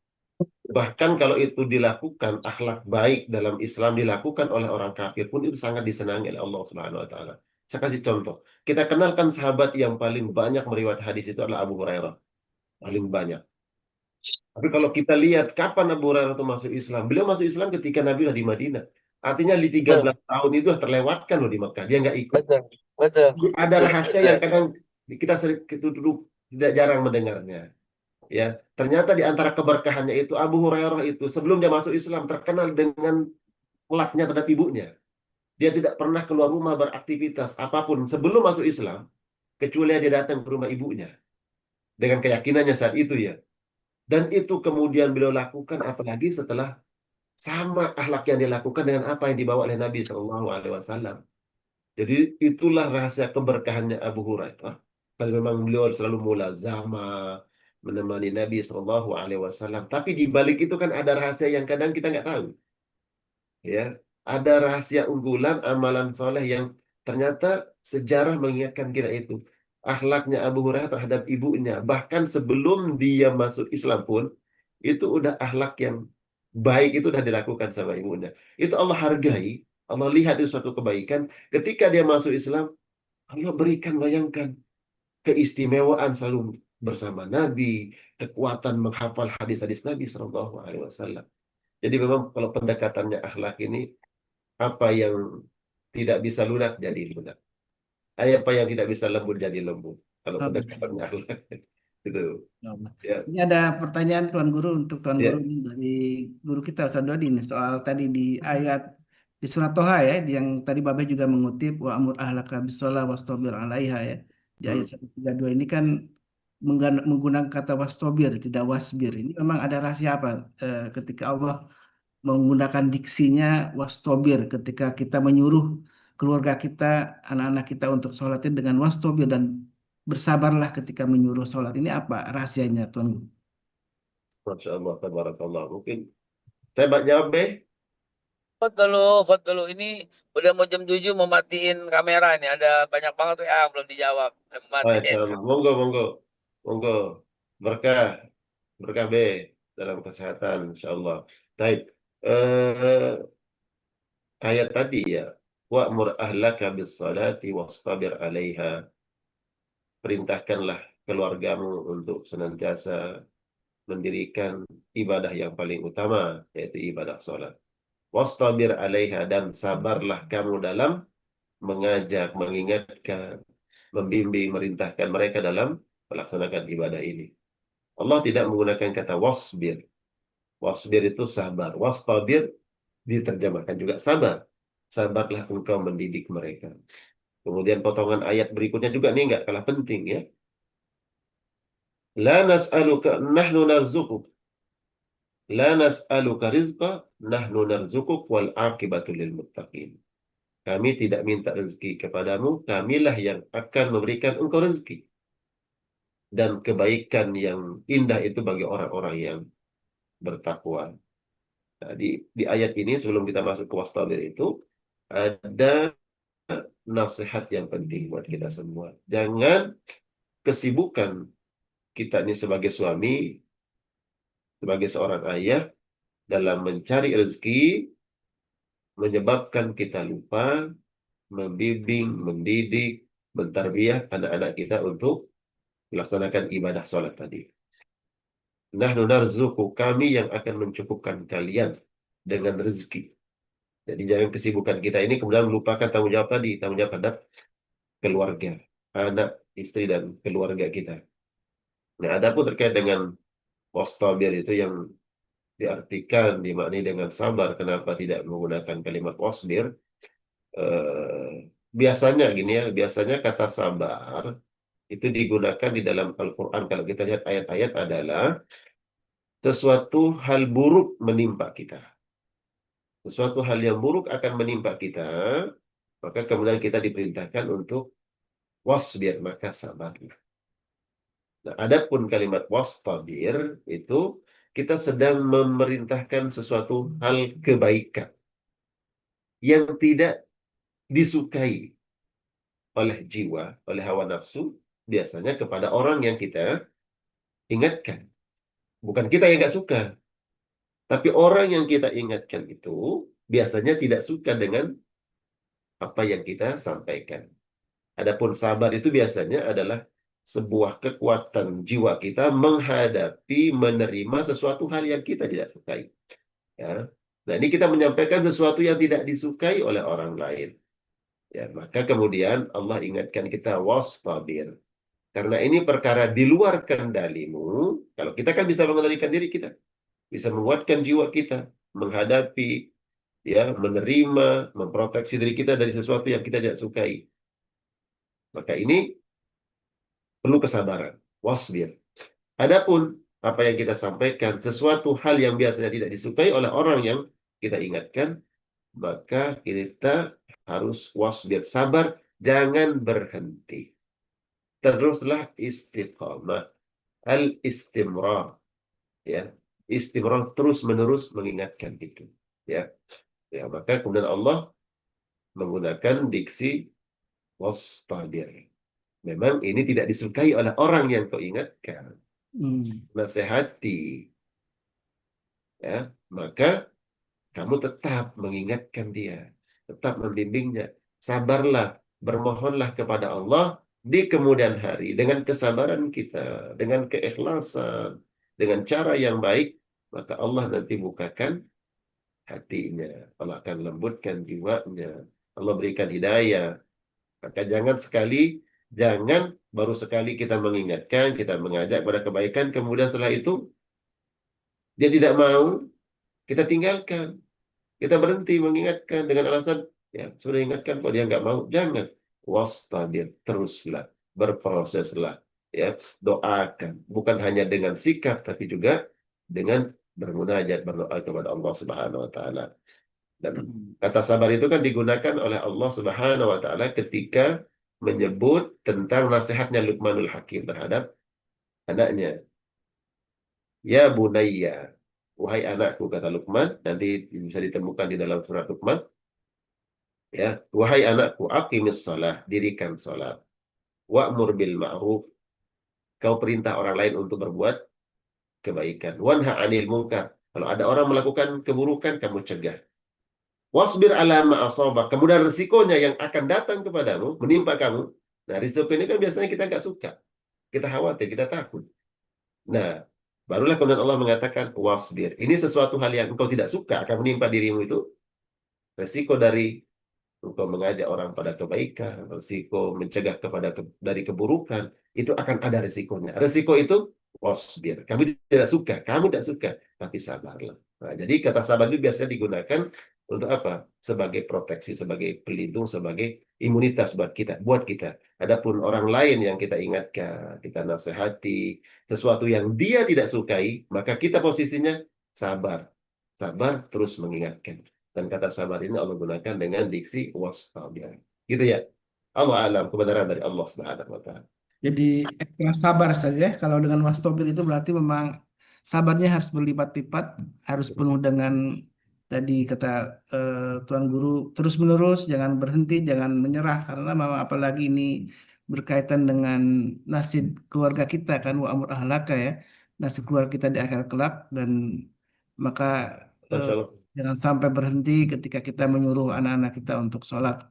Bahkan kalau itu dilakukan, akhlak baik dalam Islam dilakukan oleh orang kafir pun itu sangat disenangi oleh Allah Subhanahu Wa Taala. Saya kasih contoh. Kita kenalkan sahabat yang paling banyak meriwayat hadis itu adalah Abu Hurairah. Paling banyak. Tapi kalau kita lihat kapan Abu Hurairah itu masuk Islam, beliau masuk Islam ketika Nabi lah di Madinah. Artinya di Betul, 13 tahun itu sudah terlewatkan loh di Mekah. Dia nggak ikut. betul, betul, Ada betul, rahasia betul. yang kadang kita sering itu dulu tidak jarang mendengarnya. Ya, ternyata di antara keberkahannya itu Abu Hurairah itu sebelum dia masuk Islam terkenal dengan pelaknya terhadap ibunya. Dia tidak pernah keluar rumah beraktivitas apapun sebelum masuk Islam kecuali dia datang ke rumah ibunya dengan keyakinannya saat itu ya. Dan itu kemudian beliau lakukan apalagi setelah sama akhlak yang dilakukan dengan apa yang dibawa oleh Nabi Shallallahu Alaihi Wasallam. Jadi itulah rahasia keberkahannya Abu Hurairah. Kalau memang beliau selalu mulazamah menemani Nabi Shallallahu Alaihi Wasallam. Tapi di balik itu kan ada rahasia yang kadang kita nggak tahu. Ya, ada rahasia unggulan amalan soleh yang ternyata sejarah mengingatkan kita itu. Akhlaknya Abu Hurairah terhadap ibunya, bahkan sebelum dia masuk Islam pun, itu udah akhlak yang baik itu udah dilakukan sama ibunya. Itu Allah hargai, Allah lihat itu suatu kebaikan. Ketika dia masuk Islam, Allah berikan, bayangkan, keistimewaan selalu bersama Nabi, kekuatan menghafal hadis-hadis Nabi Shallallahu Alaihi Wasallam. Jadi memang kalau pendekatannya akhlak ini, apa yang tidak bisa lunak jadi lunak. Apa yang tidak bisa lembut jadi lembut. Kalau pendekatannya akhlak itu. Ya Allah. Ya, Ini ada pertanyaan Tuan Guru untuk Tuan Guru ya. dari guru kita Ustaz Dodi nih soal tadi di ayat di surat Toha ya yang tadi Babe juga mengutip wa amur ahlaka bisolah wastabir alaiha ya. Di ayat Hmm. 132 ini kan menggunakan kata wastobir tidak wasbir. Ini memang ada rahasia apa ketika Allah menggunakan diksinya wastobir ketika kita menyuruh keluarga kita, anak-anak kita untuk sholatin dengan wastobir dan bersabarlah ketika menyuruh sholat. Ini apa rahasianya, Tuan Guru? Masya Allah, tabarakallah. Mungkin saya jawab deh. Foto dulu. Ini udah mau jam 7 mau matiin kamera ini. Ada banyak banget tuh yang belum dijawab. Masya Matiin. Allah. Monggo, monggo. Monggo. Berkah. Berkah B dalam kesehatan, insya Allah. Baik. Eh, ayat tadi ya. Wa'mur ahlaka bis salati wastabir 'alaiha. Perintahkanlah keluargamu untuk senantiasa mendirikan ibadah yang paling utama, yaitu ibadah sholat. Wastabir 'alaiha, dan sabarlah kamu dalam mengajak, mengingatkan, membimbing, merintahkan mereka dalam melaksanakan ibadah ini. Allah tidak menggunakan kata wasbir. Wasbir itu sabar. Wastabir diterjemahkan juga sabar. Sabarlah engkau mendidik mereka. Kemudian potongan ayat berikutnya juga nih nggak kalah penting ya. La nas'aluka nahnu narzuquk. La nas'aluka rizqa nahnu narzuquk wal aqibatu lil muttaqin. Kami tidak minta rezeki kepadamu, kamilah yang akan memberikan engkau rezeki. Dan kebaikan yang indah itu bagi orang-orang yang bertakwa. Nah, di ayat ini sebelum kita masuk ke wastabir itu ada nasihat yang penting buat kita semua. Jangan kesibukan kita ini sebagai suami, sebagai seorang ayah dalam mencari rezeki menyebabkan kita lupa membimbing, mendidik, mentarbiyah anak-anak kita untuk melaksanakan ibadah sholat tadi. Nahnu narzuku, kami yang akan mencukupkan kalian dengan rezeki. Jadi jangan kesibukan kita ini kemudian melupakan tanggung jawab tadi, tanggung jawab terhadap keluarga, anak, istri, dan keluarga kita. Nah, adapun terkait dengan wastabir itu yang diartikan, dimaknai dengan sabar, kenapa tidak menggunakan kalimat wasbir? Biasanya gini ya, biasanya kata sabar itu digunakan di dalam Al-Quran. Kalau kita lihat ayat-ayat adalah sesuatu hal buruk menimpa kita. Sesuatu hal yang buruk akan menimpa kita, maka kemudian kita diperintahkan untuk wasbir, maka sabar. Nah, adapun kalimat wastabir itu kita sedang memerintahkan sesuatu hal kebaikan yang tidak disukai oleh jiwa, oleh hawa nafsu, biasanya kepada orang yang kita ingatkan. Bukan kita yang nggak suka, tapi orang yang kita ingatkan itu biasanya tidak suka dengan apa yang kita sampaikan. Adapun sabar itu biasanya adalah sebuah kekuatan jiwa kita menghadapi, menerima sesuatu hal yang kita tidak sukai. Ya. Nah, ini kita menyampaikan sesuatu yang tidak disukai oleh orang lain. Ya, maka kemudian Allah ingatkan kita wastabir. Karena ini perkara di luar kendalimu. Kalau kita kan bisa mengendalikan diri kita, bisa menguatkan jiwa kita, menghadapi, ya, menerima, memproteksi diri kita dari sesuatu yang kita tidak sukai. Maka ini perlu kesabaran, wasbir. Adapun apa yang kita sampaikan, sesuatu hal yang biasanya tidak disukai oleh orang yang kita ingatkan, maka kita harus wasbir, sabar, jangan berhenti. Teruslah istiqamah, al-istimrar, ya, istimrar, terus menerus mengingatkan itu, ya. Ya, maka kemudian Allah menggunakan diksi wastabir. Memang ini tidak disukai oleh orang yang kau ingatkan, nasihati, ya, maka kamu tetap mengingatkan dia, tetap membimbingnya. Sabarlah, bermohonlah kepada Allah di kemudian hari dengan kesabaran kita, dengan keikhlasan, dengan cara yang baik, maka Allah nanti bukakan hatinya, Allah akan lembutkan jiwanya, Allah berikan hidayah. Maka jangan baru sekali kita mengingatkan, kita mengajak pada kebaikan, kemudian setelah itu dia tidak mau, kita tinggalkan. Kita berhenti mengingatkan dengan alasan, ya sudah ingatkan kok dia nggak mau. Jangan. Wastabir, teruslah, berproseslah, ya, doakan. Bukan hanya dengan sikap, tapi juga dengan bermunajat, berdoa kepada Allah Subhanahu Wa Taala. Dan kata sabar itu kan digunakan oleh Allah Subhanahu Wa Taala ketika menyebut tentang nasihatnya Luqmanul Hakim terhadap anaknya. Ya bunayya, wahai anakku, kata Luqman, nanti bisa ditemukan di dalam surat Luqman. Ya, wahai anakku, aqimis shalah, dirikan salat. Wa'mur bil ma'ruf, kau perintah orang lain untuk berbuat kebaikan. Wanha 'anil munkar, kalau ada orang melakukan keburukan, kamu cegah. Wasbir ala ma asabak, kemudian risikonya yang akan datang kepadamu, menimpa kamu. Nah, risiko ini kan biasanya kita nggak suka. Kita khawatir, kita takut. Nah, barulah kemudian Allah mengatakan wasbir. Ini sesuatu hal yang engkau tidak suka akan menimpa dirimu itu. Resiko dari engkau mengajak orang pada kebaikan, resiko mencegah dari keburukan, itu akan ada resikonya. Resiko itu wasbir. Kamu tidak suka, tapi sabarlah. Nah, jadi kata sabar itu biasanya digunakan Untuk apa? Sebagai proteksi, sebagai pelindung, sebagai imunitas buat kita. Adapun orang lain yang kita ingatkan, kita nasihati, sesuatu yang dia tidak sukai, maka kita posisinya sabar. Sabar terus mengingatkan. Dan kata sabar ini Allah gunakan dengan diksi wastabir. Gitu ya. Allah alam, kebenaran dari Allah Subhanahu wa taala. Jadi ekstra sabar saja. Kalau dengan wastobir itu berarti memang sabarnya harus berlipat-lipat, harus penuh dengan tadi kata Tuan Guru terus menerus, jangan berhenti, jangan menyerah karena memang apalagi ini berkaitan dengan nasib keluarga kita kan wa amur ahlaka ya, nasib keluarga kita di akhir kelak dan maka Masya Allah. jangan sampai berhenti ketika kita menyuruh anak-anak kita untuk sholat.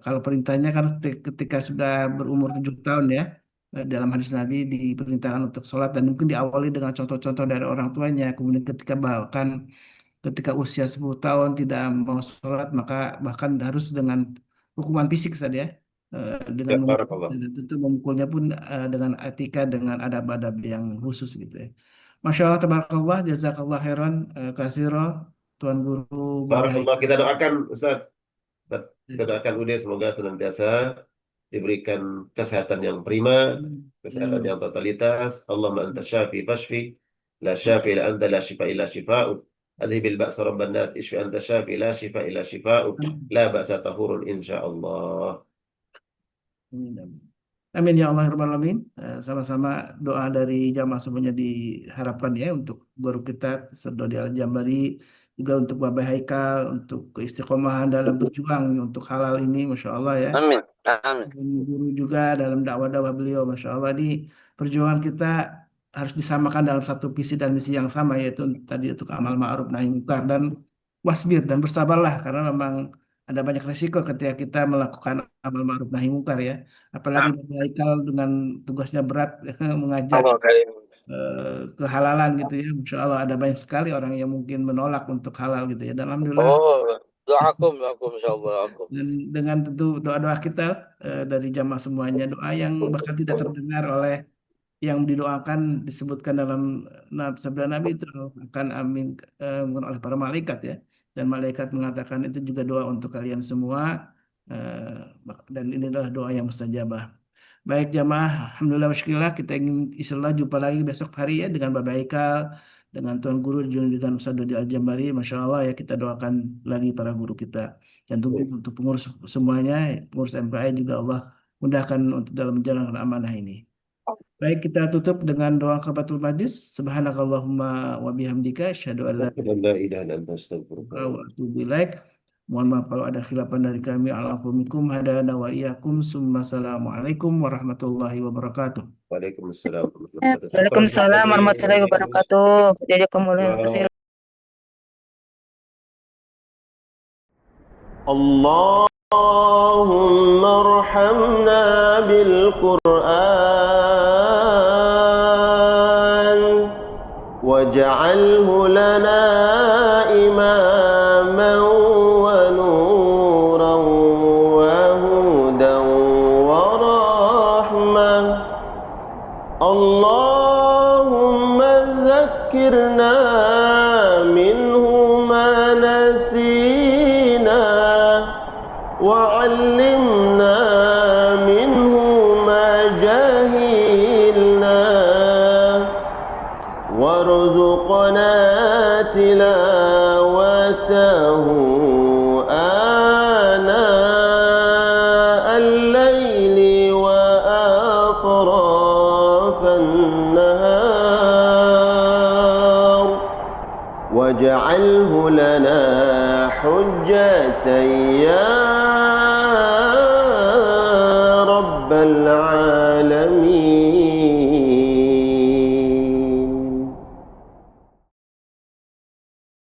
Kalau perintahnya kan ketika sudah berumur 7 tahun ya, dalam hadis Nabi diperintahkan untuk sholat dan mungkin diawali dengan contoh-contoh dari orang tuanya. Kemudian ketika usia 10 tahun tidak mau sholat maka bahkan harus dengan hukuman fisik saja, dengan Ya, memukul, barakallah. dan tentu memukulnya pun dengan etika, dengan adab-adab yang khusus gitu ya. Masya Allah, tabarakallah, jazakallah khairan, kasiro, Tuan Guru Babi Barakallah. Kita Haikal. doakan Ustaz. Kita doakan Ude semoga senantiasa diberikan kesehatan yang prima, kesehatan yang totalitas. Allahumma anta syafi fashfi, la syafi la anta la shifa illa shifa'uk. Adhibil ba'sa rabban nas, ishfi anta syafi la shifa illa shifa'uk. La ba'sa tahurun insyaallah. Amin ya Allah ya Rabbal Alamin. Sama-sama doa dari jamaah semuanya diharapkan ya untuk guru kita Serdodi Al-Jambari, juga untuk Bapak Haikal, untuk keistiqomahan dalam berjuang untuk halal ini, Masya Allah ya. Amin. Amin. Dan guru juga dalam dakwah-dakwah beliau, Masya Allah, di perjuangan kita harus disamakan dalam satu visi dan misi yang sama, yaitu tadi untuk amal ma'ruf nahi munkar dan wasbir, dan bersabarlah karena memang ada banyak resiko ketika kita melakukan amal ma'ruf nahi munkar ya. Apalagi Bapak Haikal dengan tugasnya berat mengajak Allah karim. kehalalan gitu ya. Masya Allah ada banyak sekali orang yang mungkin menolak untuk halal gitu ya. Dan Alhamdulillah Oh, doakum insyaallah doakum. dan dengan tentu doa-doa kita dari jamaah semuanya, doa yang bahkan tidak terdengar oleh yang didoakan disebutkan dalam sabda Nabi itu akan amin oleh para malaikat ya, dan malaikat mengatakan itu juga doa untuk kalian semua, dan ini adalah doa yang mustajabah. Baik jamaah, alhamdulillah wasyukurillah, kita ingin insyaallah jumpa lagi besok hari ya dengan Bapak Haikal, dengan Tuan Guru juga dengan Ustaz Dodi Al-Jambari. Masya Allah ya, kita doakan lagi para guru kita dan tentu untuk pengurus semuanya, pengurus MKI juga Allah mudahkan untuk dalam menjalankan amanah ini. Baik, kita tutup dengan doa kafatul majlis. Subhanakallahumma wa bihamdika asyhadu an la La ilaha illa anta astaghfiruka ilaha wa atubu ilaik. Mohon maaf kalau ada khilafan dari kami. Alaikum hadana wa iyyakum. Summa assalamualaikum warahmatullahi wabarakatuh. Waalaikumsalam warahmatullahi wabarakatuh. Waalaikumsalam warahmatullahi wabarakatuh. Jazakumullah khairan. Allahumma arhamna bil Qur'an waj'alhu lana imaman wa nuran wa hudan wa rahmah. Allahumma zakkirna minhu ma nasina وعلمنا منه ما جهلنا وارزقنا تلاوته آناء الليل وأطراف النهار واجعله لنا حجة يا رب العالمين.